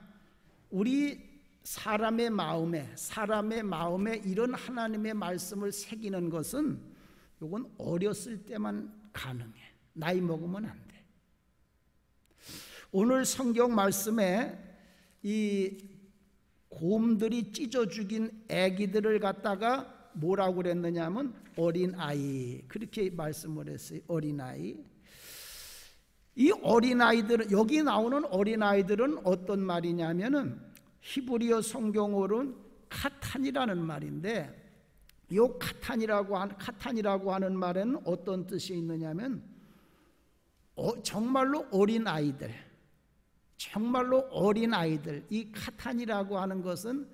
우리 사람의 마음에 이런 하나님의 말씀을 새기는 것은 이건 어렸을 때만 가능해. 나이 먹으면 안 돼. 오늘 성경 말씀에 이 곰들이 찢어 죽인 아기들을 갖다가 뭐라고 그랬느냐면 어린아이, 그렇게 말씀을 했어요. 어린아이. 이 어린아이들은, 여기 나오는 어린아이들은 어떤 말이냐면은 히브리어 성경어로는 카탄이라는 말인데, 이 카탄이라고 하는 말에는 어떤 뜻이 있느냐면 정말로 어린아이들, 이 카탄이라고 하는 것은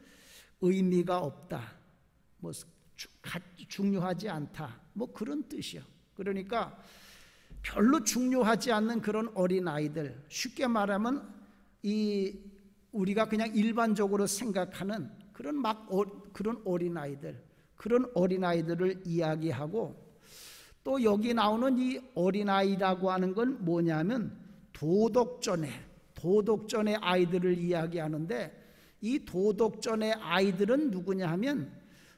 의미가 없다, 뭐 중요하지 않다, 뭐 그런 뜻이요. 그러니까 별로 중요하지 않는 그런 어린아이들, 쉽게 말하면 우리가 그냥 일반적으로 생각하는 그런 어린아이들을 이야기하고, 또 여기 나오는 이 어린아이라고 하는 건 뭐냐면 도덕전의 아이들을 이야기하는데, 이 도덕전의 아이들은 누구냐 하면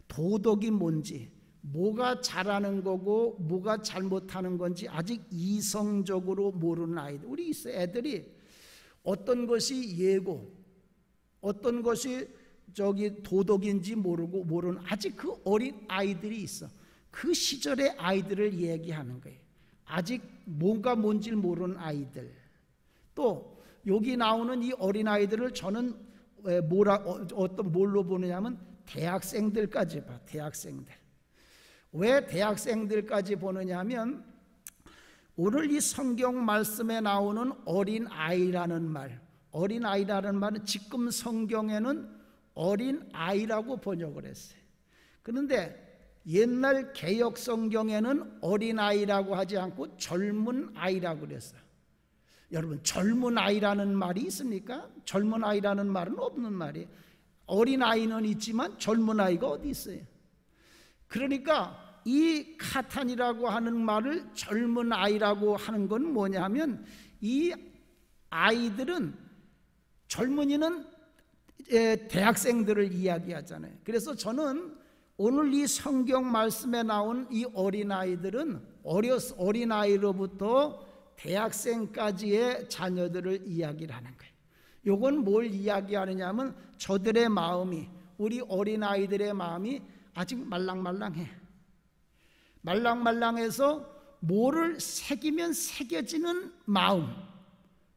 도덕이 뭔지, 뭐가 잘하는 거고 뭐가 잘못하는 건지 아직 이성적으로 모르는 아이들. 우리 애들이 어떤 것이 예고, 어떤 것이 도덕인지 모르는 아직 그 어린 아이들이 있어. 그 시절의 아이들을 얘기하는 거예요. 아직 뭔가 뭔지를 모르는 아이들. 또 여기 나오는 이 어린 아이들을 저는 뭘로 보느냐면 대학생들까지 봐. 대학생들. 왜 대학생들까지 보느냐 하면 오늘 이 성경 말씀에 나오는 어린아이라는 말은 지금 성경에는 어린아이라고 번역을 했어요. 그런데 옛날 개역 성경에는 어린아이라고 하지 않고 젊은 아이라고 그랬어요. 여러분, 젊은 아이라는 말이 있습니까? 젊은 아이라는 말은 없는 말이에요. 어린아이는 있지만 젊은 아이가 어디 있어요? 그러니까 이 카탄이라고 하는 말을 젊은 아이라고 하는 건 뭐냐 하면, 이 아이들은, 젊은이는 대학생들을 이야기하잖아요. 그래서 저는 오늘 이 성경 말씀에 나온 이 어린아이들은 어린아이로부터 대학생까지의 자녀들을 이야기를 하는 거예요. 이건 뭘 이야기하느냐 하면 저들의 마음이, 우리 어린아이들의 마음이 아직 말랑말랑해. 말랑말랑해서 뭐를 새기면 새겨지는 마음,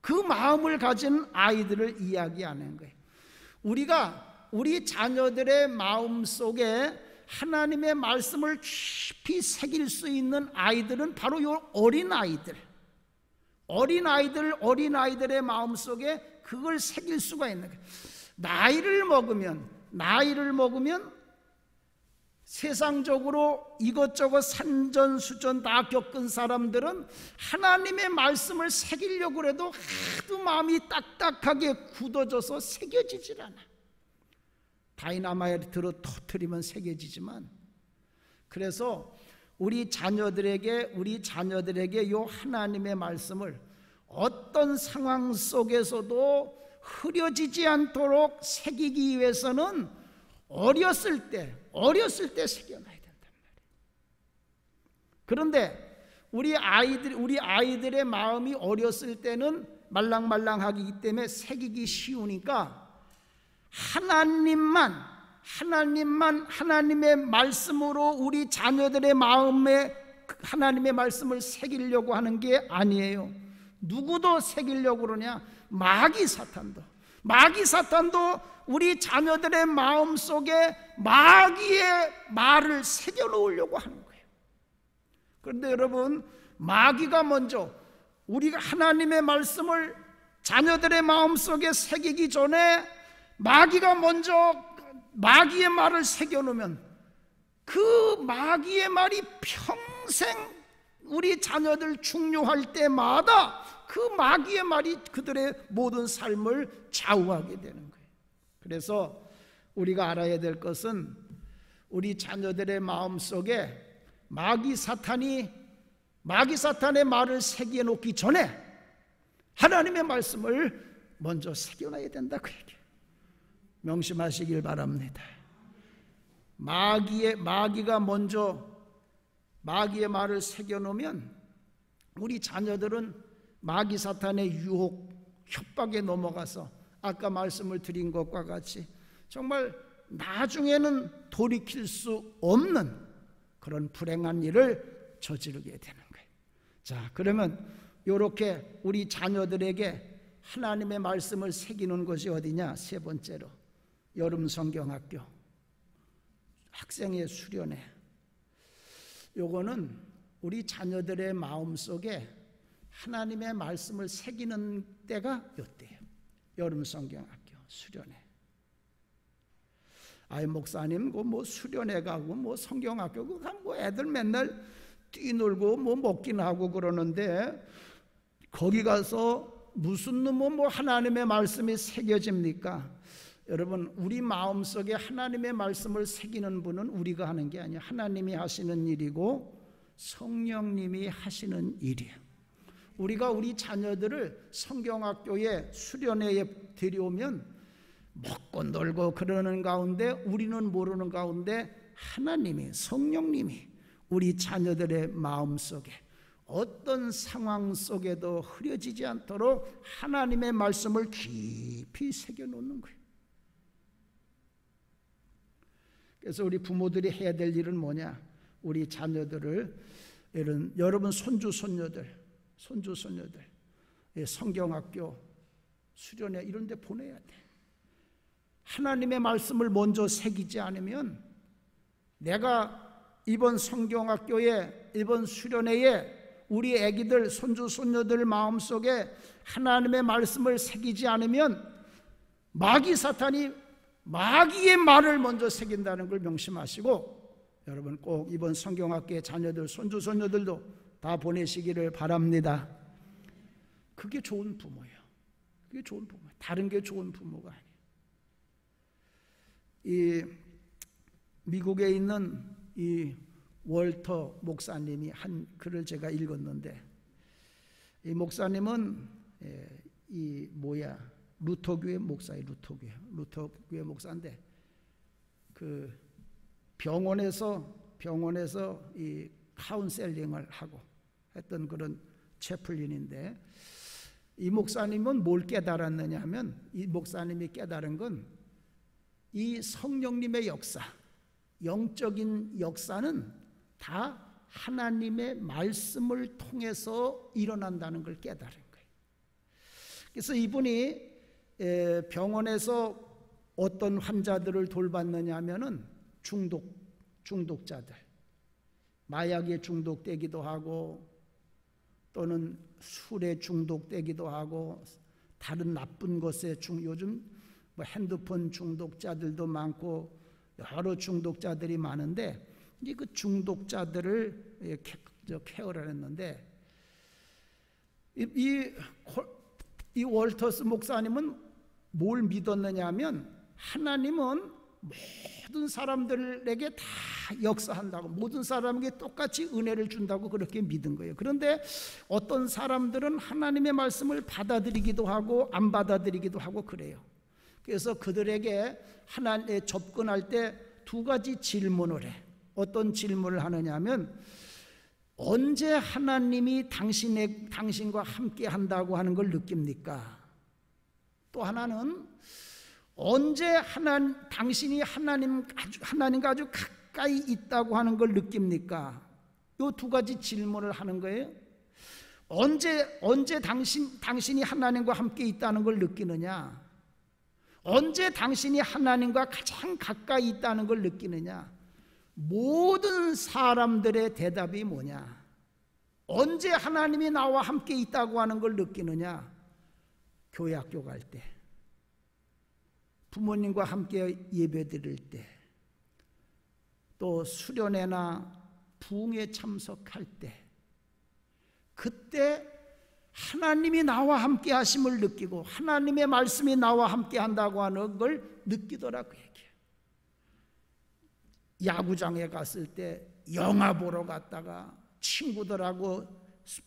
그 마음을 가진 아이들을 이야기하는 거예요. 우리가 우리 자녀들의 마음 속에 하나님의 말씀을 깊이 새길 수 있는 아이들은 바로 이 어린아이들의 마음 속에 그걸 새길 수가 있는 거예요. 나이를 먹으면 세상적으로 이것저것 산전수전 다 겪은 사람들은 하나님의 말씀을 새기려고 해도 하도 마음이 딱딱하게 굳어져서 새겨지질 않아. 다이나마이트로 터뜨리면 새겨지지만, 그래서 우리 자녀들에게 이 하나님의 말씀을 어떤 상황 속에서도 흐려지지 않도록 새기기 위해서는 어렸을 때 새겨놔야 된단 말이에요. 그런데 우리 아이들의 마음이 어렸을 때는 말랑말랑하기 때문에 새기기 쉬우니까 하나님의 말씀으로 우리 자녀들의 마음에 하나님의 말씀을 새기려고 하는 게 아니에요. 누구도 새기려고 그러냐? 마귀 사탄도 우리 자녀들의 마음 속에 마귀의 말을 새겨 놓으려고 하는 거예요. 그런데 여러분, 마귀가 먼저 우리가 하나님의 말씀을 자녀들의 마음 속에 새기기 전에 마귀가 먼저 마귀의 말을 새겨 놓으면 그 마귀의 말이 평생 우리 자녀들 중요할 때마다 그 마귀의 말이 그들의 모든 삶을 좌우하게 되는 거예요. 그래서 우리가 알아야 될 것은 우리 자녀들의 마음속에 마귀 사탄의 말을 새겨 놓기 전에 하나님의 말씀을 먼저 새겨놔야 된다고 얘기해요. 명심하시길 바랍니다. 마귀가 먼저 마귀의 말을 새겨 놓으면 우리 자녀들은 마귀 사탄의 유혹, 협박에 넘어가서 아까 말씀을 드린 것과 같이 정말 나중에는 돌이킬 수 없는 그런 불행한 일을 저지르게 되는 거예요. 자, 그러면 이렇게 우리 자녀들에게 하나님의 말씀을 새기는 것이 어디냐? 세 번째로 여름 성경학교 학생의 수련회. 요거는 우리 자녀들의 마음속에 하나님의 말씀을 새기는 때가 요때예요. 여름 성경학교 수련회. 아이 목사님 뭐 수련회 가고 뭐 성경학교 가고 애들 맨날 뛰놀고 뭐 먹긴 하고 그러는데 거기 가서 무슨 놈은 뭐 하나님의 말씀이 새겨집니까? 여러분, 우리 마음속에 하나님의 말씀을 새기는 분은 우리가 하는 게 아니에요. 하나님이 하시는 일이고 성령님이 하시는 일이에요. 우리가 우리 자녀들을 성경학교에 수련회에 데려오면 먹고 놀고 그러는 가운데 우리는 모르는 가운데 하나님이, 성령님이 우리 자녀들의 마음속에 어떤 상황 속에도 흐려지지 않도록 하나님의 말씀을 깊이 새겨놓는 거예요. 그래서 우리 부모들이 해야 될 일은 뭐냐? 우리 자녀들을, 여러분 손주 손녀들 성경학교, 수련회 이런 데 보내야 돼. 하나님의 말씀을 먼저 새기지 않으면, 내가 이번 성경학교에, 이번 수련회에 우리 아기들, 손주 손녀들 마음속에 하나님의 말씀을 새기지 않으면 마귀 사탄이 마귀의 말을 먼저 새긴다는 걸 명심하시고, 여러분 꼭 이번 성경학교의 자녀들, 손주 손녀들도 다 보내시기를 바랍니다. 그게 좋은 부모예요. 그게 좋은 부모예요. 다른 게 좋은 부모가 아니에요. 이 미국에 있는 이 월터 목사님이 한 글을 제가 읽었는데, 이 목사님은 루터교회 목사예요. 루터교회 목사인데, 그 병원에서 이 카운셀링을 하고 했던 그런 채플린인데, 이 목사님은 뭘 깨달았느냐 하면, 이 목사님이 깨달은 건 이 성령님의 역사, 영적인 역사는 다 하나님의 말씀을 통해서 일어난다는 걸 깨달은 거예요. 그래서 이분이 병원에서 어떤 환자들을 돌봤느냐 하면은 중독자들, 마약에 중독되기도 하고 또는 술에 중독되기도 하고 다른 나쁜 것에 요즘 뭐 핸드폰 중독자들도 많고 여러 중독자들이 많은데, 이제 그 중독자들을 케어를 했는데, 이 월터스 목사님은 뭘 믿었느냐 하면, 하나님은 모든 사람들에게 다 역사한다고, 모든 사람에게 똑같이 은혜를 준다고 그렇게 믿은 거예요. 그런데 어떤 사람들은 하나님의 말씀을 받아들이기도 하고 안 받아들이기도 하고 그래요. 그래서 그들에게 하나님에 접근할 때 두 가지 질문을 해. 어떤 질문을 하느냐 하면, 언제 하나님이 당신과 함께 한다고 하는 걸 느낍니까? 또 하나는 언제 당신이 하나님과 아주 가까이 있다고 하는 걸 느낍니까? 이 두 가지 질문을 하는 거예요. 언제 당신이 하나님과 함께 있다는 걸 느끼느냐? 언제 당신이 하나님과 가장 가까이 있다는 걸 느끼느냐? 모든 사람들의 대답이 뭐냐? 언제 하나님이 나와 함께 있다고 하는 걸 느끼느냐? 교회 학교 갈 때, 부모님과 함께 예배 드릴 때, 또 수련회나 부흥회 참석할 때, 그때 하나님이 나와 함께 하심을 느끼고 하나님의 말씀이 나와 함께 한다고 하는 걸 느끼더라고 얘기해요. 야구장에 갔을 때, 영화 보러 갔다가 친구들하고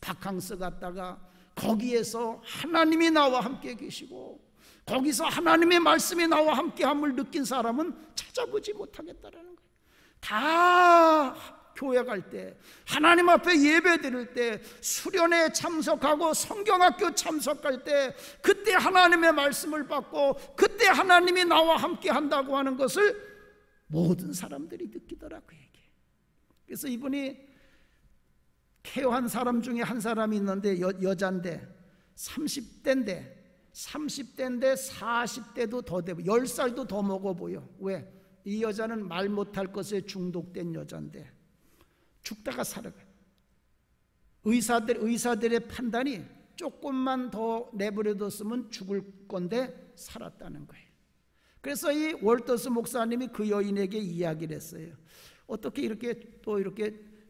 바캉스 갔다가 거기에서 하나님이 나와 함께 계시고 거기서 하나님의 말씀이 나와 함께함을 느낀 사람은 찾아보지 못하겠다라는 거예요. 다 교회 갈 때, 하나님 앞에 예배 드릴 때, 수련회에 참석하고 성경학교 참석할 때, 그때 하나님의 말씀을 받고 그때 하나님이 나와 함께 한다고 하는 것을 모든 사람들이 느끼더라고요. 그래서 이분이 케어한 사람 중에 한 사람이 있는데, 여자인데 30대인데 40대도 더 되고 10살도 더 먹어 보여. 왜? 이 여자는 말 못할 것에 중독된 여자인데 죽다가 살아가요. 의사들의 판단이 조금만 더 내버려뒀으면 죽을 건데 살았다는 거예요. 그래서 이 월터스 목사님이 그 여인에게 이야기를 했어요. 어떻게 이렇게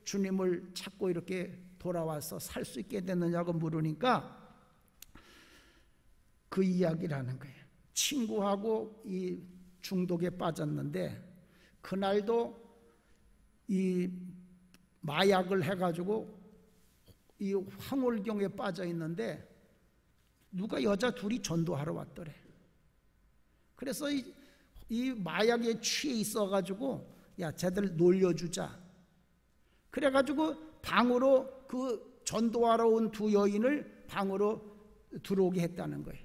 주님을 찾고 이렇게 돌아와서 살 수 있게 됐느냐고 물으니까 그 이야기를 하는 거예요. 친구하고 이 중독에 빠졌는데, 그날도 이 마약을 해가지고 이 황홀경에 빠져 있는데 누가 여자 둘이 전도하러 왔더래. 그래서 이 마약에 취해 있어가지고 야, 쟤들 놀려주자. 그래가지고 방으로 그 전도하러 온 두 여인을 방으로 들어오게 했다는 거예요.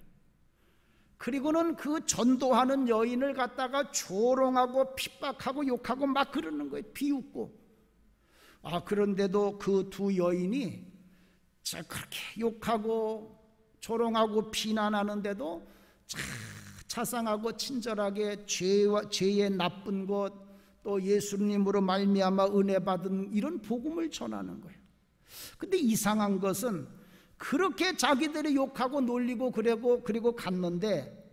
그리고는 그 전도하는 여인을 갖다가 조롱하고 핍박하고 욕하고 막 그러는 거예요. 비웃고. 그런데도 그 두 여인이 그렇게 욕하고 조롱하고 비난하는데도 자상하고 친절하게 죄의 나쁜 것, 또 예수님으로 말미암아 은혜 받은 이런 복음을 전하는 거예요. 근데 이상한 것은 그렇게 자기들이 욕하고 놀리고 그리고 갔는데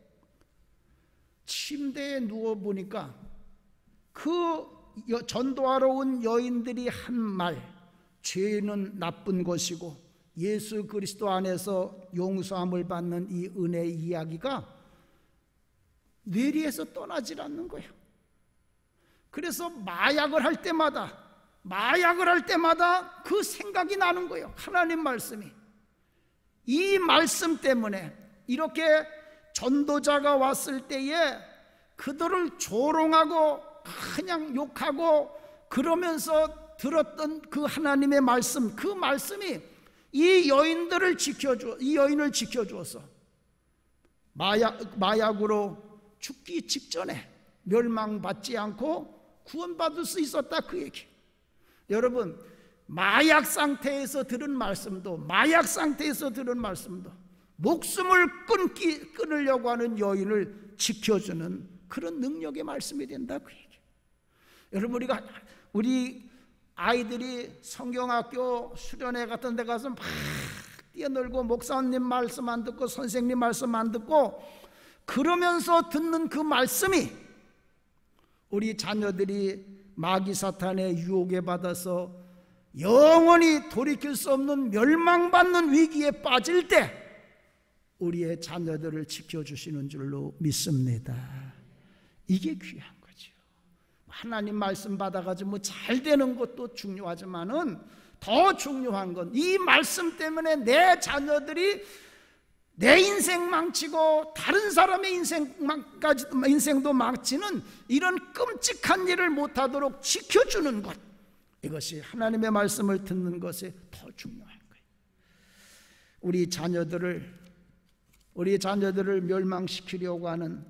침대에 누워보니까 그 전도하러 온 여인들이 한 말, 죄는 나쁜 것이고 예수 그리스도 안에서 용서함을 받는 이 은혜 이야기가 뇌리에서 떠나질 않는 거예요. 그래서 마약을 할 때마다 그 생각이 나는 거예요. 하나님 말씀이. 이 말씀 때문에 이렇게 전도자가 왔을 때에 그들을 조롱하고 그냥 욕하고 그러면서 들었던 그 하나님의 말씀, 그 말씀이 이 여인을 지켜주어서 마약으로 죽기 직전에 멸망받지 않고 구원받을 수 있었다, 그 얘기. 여러분, 마약 상태에서 들은 말씀도 목숨을 끊으려고 하는 여인을 지켜주는 그런 능력의 말씀이 된다, 그 얘기. 여러분, 우리 아이들이 성경학교 수련회 같은 데 가서 막 뛰어놀고 목사님 말씀 안 듣고 선생님 말씀 안 듣고 그러면서 듣는 그 말씀이 우리 자녀들이 마귀 사탄의 유혹에 받아서 영원히 돌이킬 수 없는 멸망받는 위기에 빠질 때 우리의 자녀들을 지켜주시는 줄로 믿습니다. 이게 귀한 거죠. 하나님 말씀 받아가지고 잘 되는 것도 중요하지만은 더 중요한 건 이 말씀 때문에 내 자녀들이 내 인생 망치고 다른 사람의 인생도 망치는 이런 끔찍한 일을 못하도록 지켜주는 것, 이것이 하나님의 말씀을 듣는 것이 더 중요한 거예요. 우리 자녀들을 멸망시키려고 하는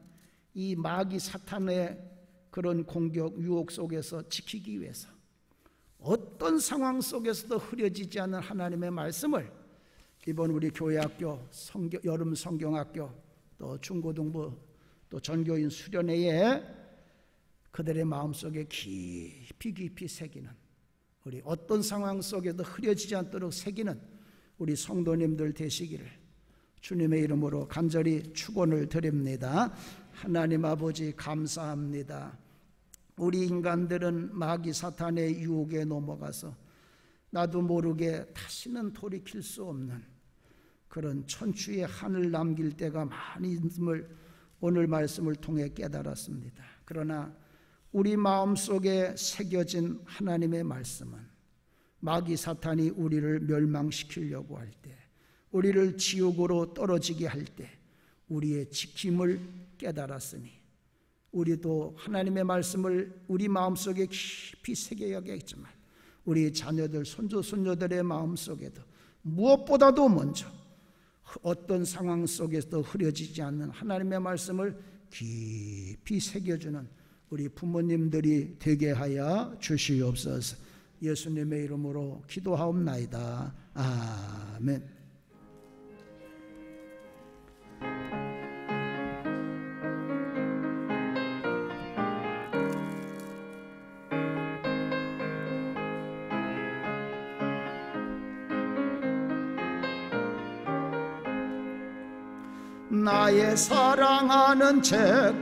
이 마귀 사탄의 그런 공격, 유혹 속에서 지키기 위해서 어떤 상황 속에서도 흐려지지 않는 하나님의 말씀을 이번 우리 교회학교, 여름 성경학교, 또 중고등부, 또 전교인 수련회에 그들의 마음속에 깊이 새기는, 우리 어떤 상황 속에도 흐려지지 않도록 새기는 우리 성도님들 되시기를 주님의 이름으로 간절히 축원을 드립니다. 하나님 아버지, 감사합니다. 우리 인간들은 마귀 사탄의 유혹에 넘어가서 나도 모르게 다시는 돌이킬 수 없는 그런 천추의 한을 남길 때가 많이 있음을 오늘 말씀을 통해 깨달았습니다. 그러나 우리 마음속에 새겨진 하나님의 말씀은 마귀 사탄이 우리를 멸망시키려고 할 때, 우리를 지옥으로 떨어지게 할 때 우리의 지킴을 깨달았으니 우리도 하나님의 말씀을 우리 마음속에 깊이 새겨야겠지만 우리 자녀들, 손주, 손녀들의 마음속에도 무엇보다도 먼저 어떤 상황 속에서도 흐려지지 않는 하나님의 말씀을 깊이 새겨주는 우리 부모님들이 되게 하여 주시옵소서. 예수님의 이름으로 기도하옵나이다. 아멘. 나의 사랑하는 책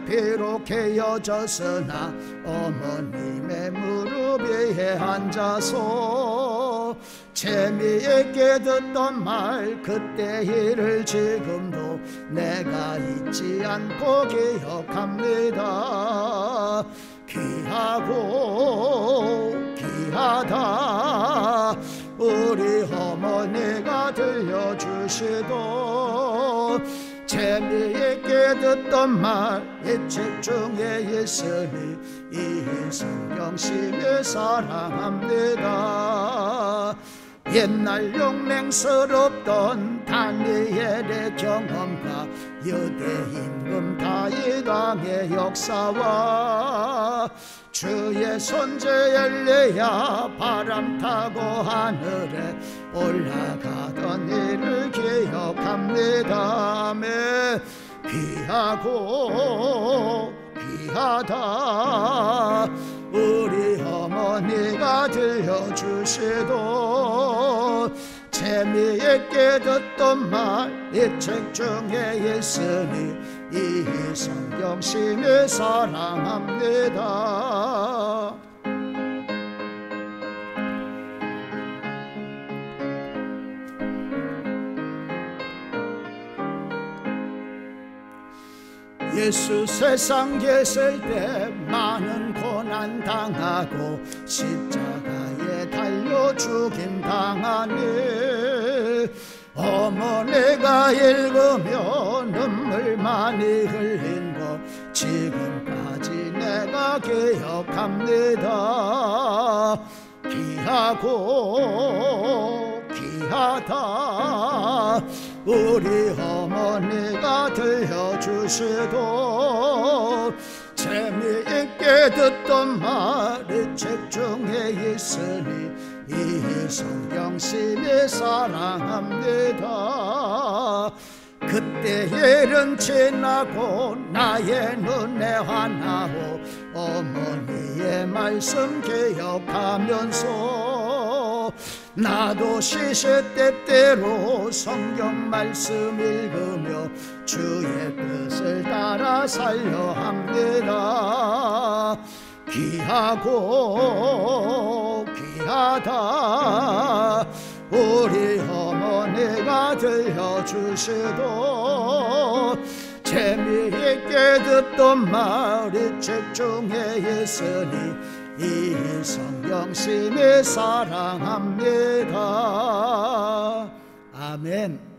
비록 헤어졌으나 어머님의 무릎 위에 앉아서 재미있게 듣던 말 그때 일을 지금도 내가 잊지 않고 기억합니다. 귀하고 귀하다 우리 어머니가 들려주시고 재미있게 듣던 말 이 책 중에 있으니 이 성경 심히 사랑합니다. 옛날 용맹스럽던 다니엘의 경험과 유대 임금 다윗 왕의 역사와 주의 손재 엘리야 바람 타고 하늘에 올라가던 일을 기억합니다. 귀하고 귀하다 우리 어머니가 들려주시고 재미있게 듣던 말 이 책 중에 있으니 이 성경 심히 사랑합니다. 예수 세상 계실 때 많은 고난 당하고 십자가에 달려 죽임 당하니 어머니가 읽으며 눈물 많이 흘린 거 지금까지 내가 기억합니다. 귀하고 귀하다 우리 어머니가 들려주시고 재미있게 듣던 말이 책 중에 있으니 이 성경 심히 사랑합니다. 그때 일은 지나고 나의 눈에 환하오 어머니의 말씀 기억하면서 나도 시시때때로 성경 말씀 읽으며 주의 뜻을 따라 살려 합니다. 귀하고 귀하다 우리 어머니가 들려주시고 재미있게 듣던 말이 책 중에 있으니 이 성경 심히 사랑합니다. 아멘.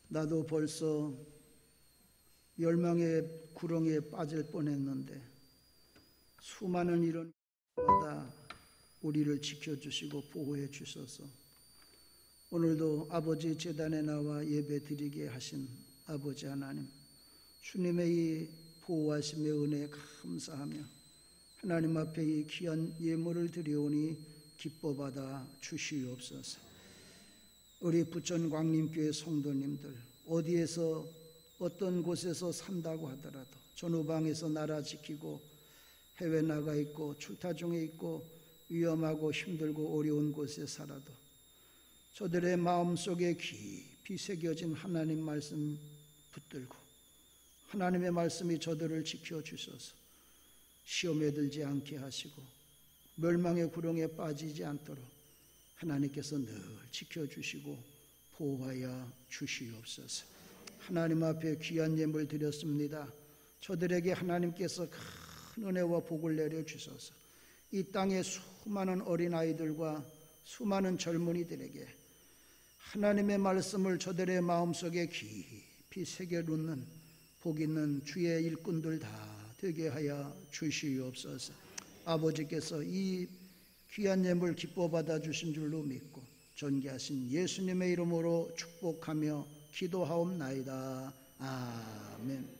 나도 벌써 멸망의 구렁이에 빠질 뻔했는데 수많은 이런 마다 우리를 지켜주시고 보호해 주셔서 오늘도 아버지 제단에 나와 예배 드리게 하신 아버지 하나님, 주님의 이 보호하심의 은혜에 감사하며 하나님 앞에 이 귀한 예물을 드려오니 기뻐 받아 주시옵소서. 우리 부천 광림교회 성도님들, 어디에서 어떤 곳에서 산다고 하더라도 전후방에서 나라 지키고 해외 나가 있고 출타 중에 있고 위험하고 힘들고 어려운 곳에 살아도 저들의 마음속에 깊이 새겨진 하나님 말씀 붙들고 하나님의 말씀이 저들을 지켜주셔서 시험에 들지 않게 하시고 멸망의 구렁에 빠지지 않도록 하나님께서 늘 지켜주시고 보호하여 주시옵소서. 하나님 앞에 귀한 예물 드렸습니다. 저들에게 하나님께서 큰 은혜와 복을 내려주셔서 이 땅의 수많은 어린아이들과 수많은 젊은이들에게 하나님의 말씀을 저들의 마음속에 깊이 새겨놓는 복 있는 주의 일꾼들 다 되게 하여 주시옵소서. 아버지께서 이 귀한 예물 기뻐 받아 주신 줄로 믿고 존귀하신 예수님의 이름으로 축복하며 기도하옵나이다. 아멘.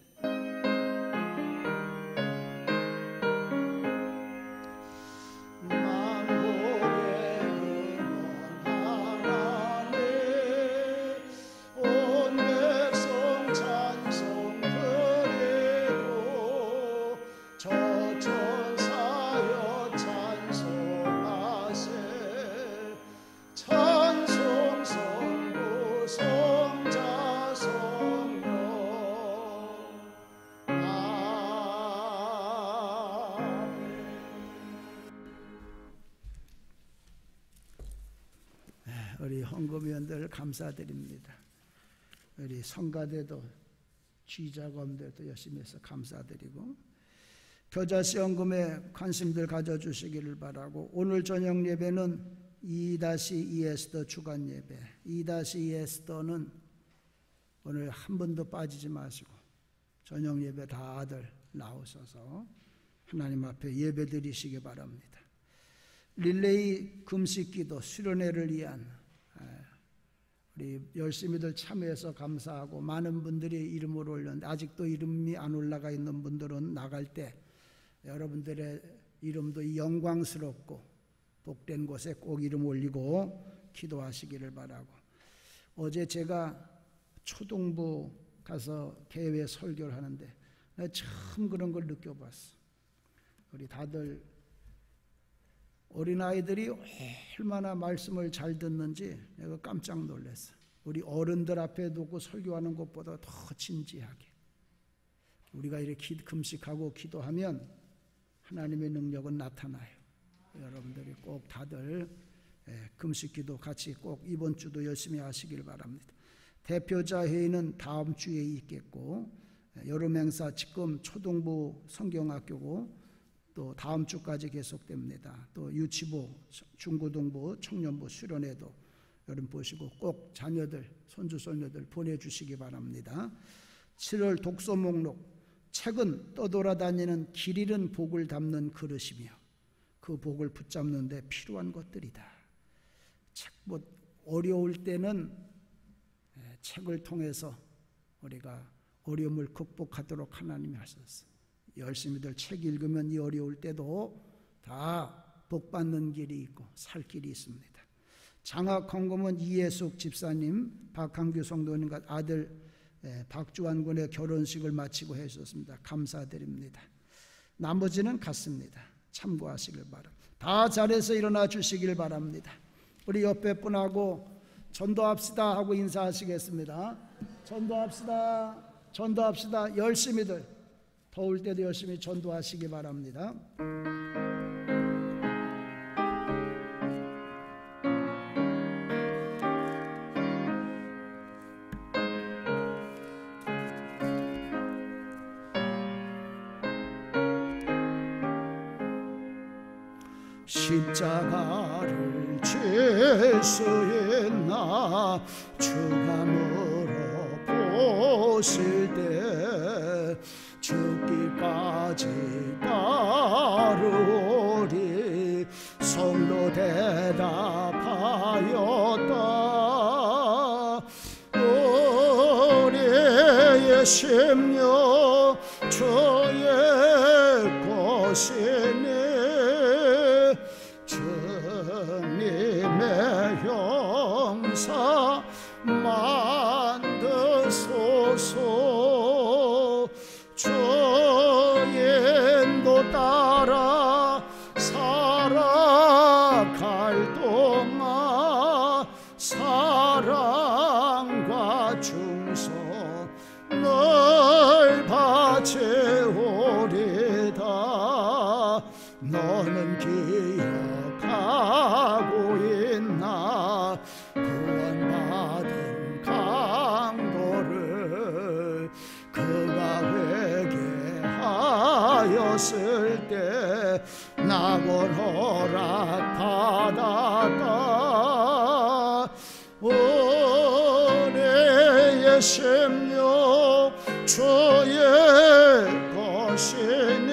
우리 헌금위원들 감사드립니다. 우리 성가대도 쥐자검대도 열심히 해서 감사드리고 겨자씨 헌금에 관심들 가져주시기를 바라고 오늘 저녁 예배는 2-2 에스더 주간 예배 2-2 에스더는 오늘 한 번도 빠지지 마시고 저녁 예배 다들 나오셔서 하나님 앞에 예배 드리시기 바랍니다. 릴레이 금식기도 수련회를 위한 우리 열심히들 참여해서 감사하고 많은 분들이 이름을 올렸는데 아직도 이름이 안 올라가 있는 분들은 나갈 때 여러분들의 이름도 영광스럽고 복된 곳에 꼭 이름 올리고 기도하시기를 바라고 어제 제가 초등부 가서 개회 설교를 하는데 내가 처음 그런 걸 느껴봤어. 우리 다들 어린아이들이 얼마나 말씀을 잘 듣는지 내가 깜짝 놀랐어. 우리 어른들 앞에 두고 설교하는 것보다 더 진지하게 우리가 이렇게 금식하고 기도하면 하나님의 능력은 나타나요. 여러분들이 꼭 다들 금식기도 같이 꼭 이번 주도 열심히 하시길 바랍니다. 대표자 회의는 다음 주에 있겠고 여름 행사 지금 초등부 성경학교고 또 다음 주까지 계속됩니다. 또 유치부, 중고등부, 청년부 수련회도 여러분 보시고 꼭 자녀들, 손주손녀들 보내주시기 바랍니다. 7월 독서 목록, 책은 떠돌아다니는 길 잃은 복을 담는 그릇이며 그 복을 붙잡는 데 필요한 것들이다. 책, 어려울 때는 책을 통해서 우리가 어려움을 극복하도록 하나님이 하셨어요. 열심히들 책 읽으면 이 어려울 때도 다 복받는 길이 있고 살 길이 있습니다. 장학 헌금은 이예숙 집사님, 박한규 성도님과 아들 박주환 군의 결혼식을 마치고 해주셨습니다. 감사드립니다. 나머지는 같습니다. 참고하시길 바랍니다. 다 잘해서 일어나 주시길 바랍니다. 우리 옆에 분하고 전도합시다 하고 인사하시겠습니다. 전도합시다. 전도합시다. 열심히들 더울 때도 열심히 전도하시기 바랍니다. 십자가를 질 수 있나 주가 무릎 오실 때 죽기까지 따르오리. 성도 대답하였다. 우리의 심령 주의 것이니 주님의 형사 만드소서. 주 인도 따라 살아갈 동안 사랑과 충성 늘 바치오리다. 너는 기억하고 있나 구원받은 강도를. 그가 회개하였을 때 낙원 허락받았다. 우리의 심령 주의 것이니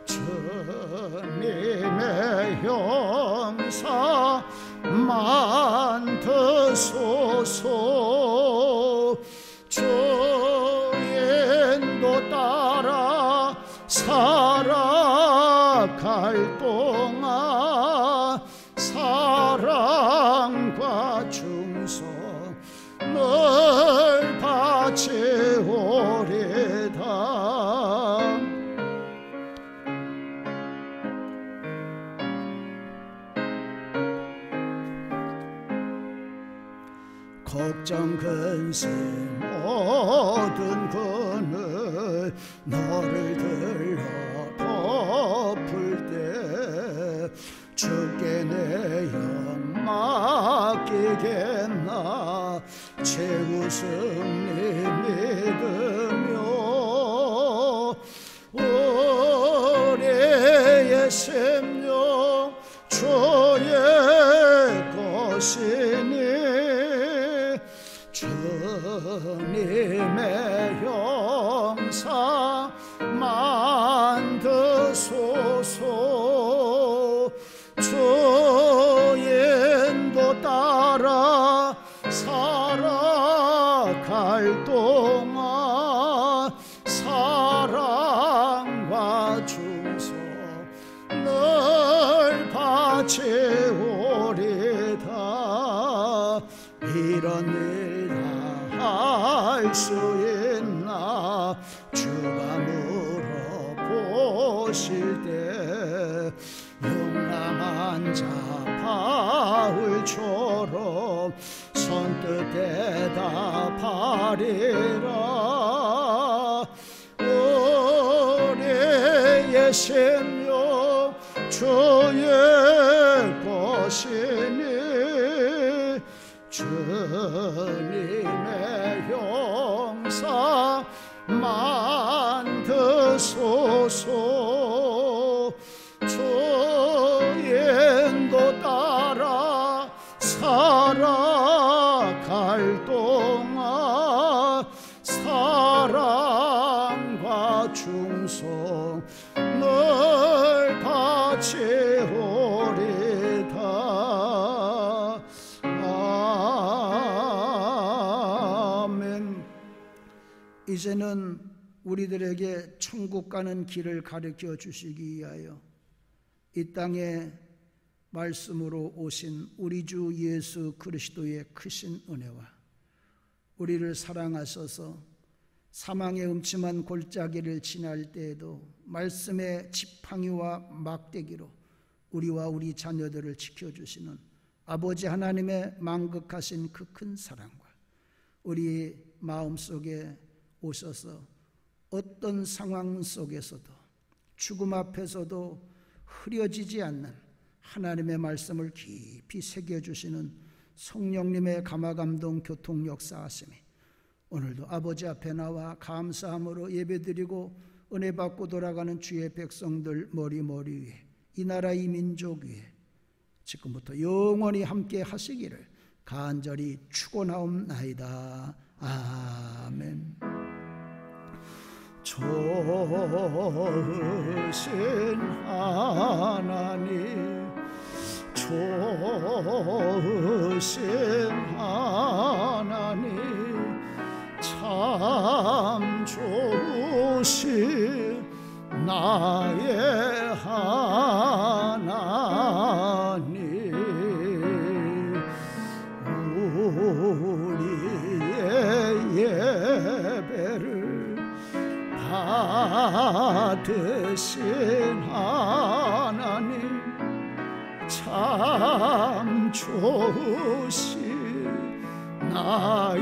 주님의 형사 만드소서. 주 인도 따라 살아갈 동안 사랑과 충성 늘 바치오리다. 걱정 근심 모든 그늘 너를 들러 덮을 때 주께 내 영 맡기겠나. 최후 승리 믿으며 우리의 심령 주의 것이니 주님의 형상 만드소서. 주 인도 따라 살아갈 동안 사랑과 충성 늘 바치오리다. 이런 일 할 수 있나 주가 물어보실 때 용감한 자 바울처럼 선뜻 대답하리라. 우리의 심령 주의 것이니 주님의 형상 만드소서. 주 인도 따라 살아갈 동안 사랑과 충성 늘 바치오리다. 아멘. 이제는 우리들에게 천국 가는 길을 가르쳐 주시기 위하여 이 땅에 말씀으로 오신 우리 주 예수 그리스도의 크신 은혜와 우리를 사랑하셔서 사망의 음침한 골짜기를 지날 때에도 말씀의 지팡이와 막대기로 우리와 우리 자녀들을 지켜주시는 아버지 하나님의 만극하신 그 큰 사랑과 우리 마음속에 오셔서 어떤 상황 속에서도 죽음 앞에서도 흐려지지 않는 하나님의 말씀을 깊이 새겨주시는 성령님의 감화감동 교통 역사하심이 오늘도 아버지 앞에 나와 감사함으로 예배드리고 은혜 받고 돌아가는 주의 백성들 머리 위에 이 나라 이 민족 위에 지금부터 영원히 함께 하시기를 간절히 축원하옵나이다. 아멘. 좋으신 하나님, 좋으신 하나님, 참 좋으신 나의 하나님, 우리의 예배를 받으신 하나님, 참 좋으신 나의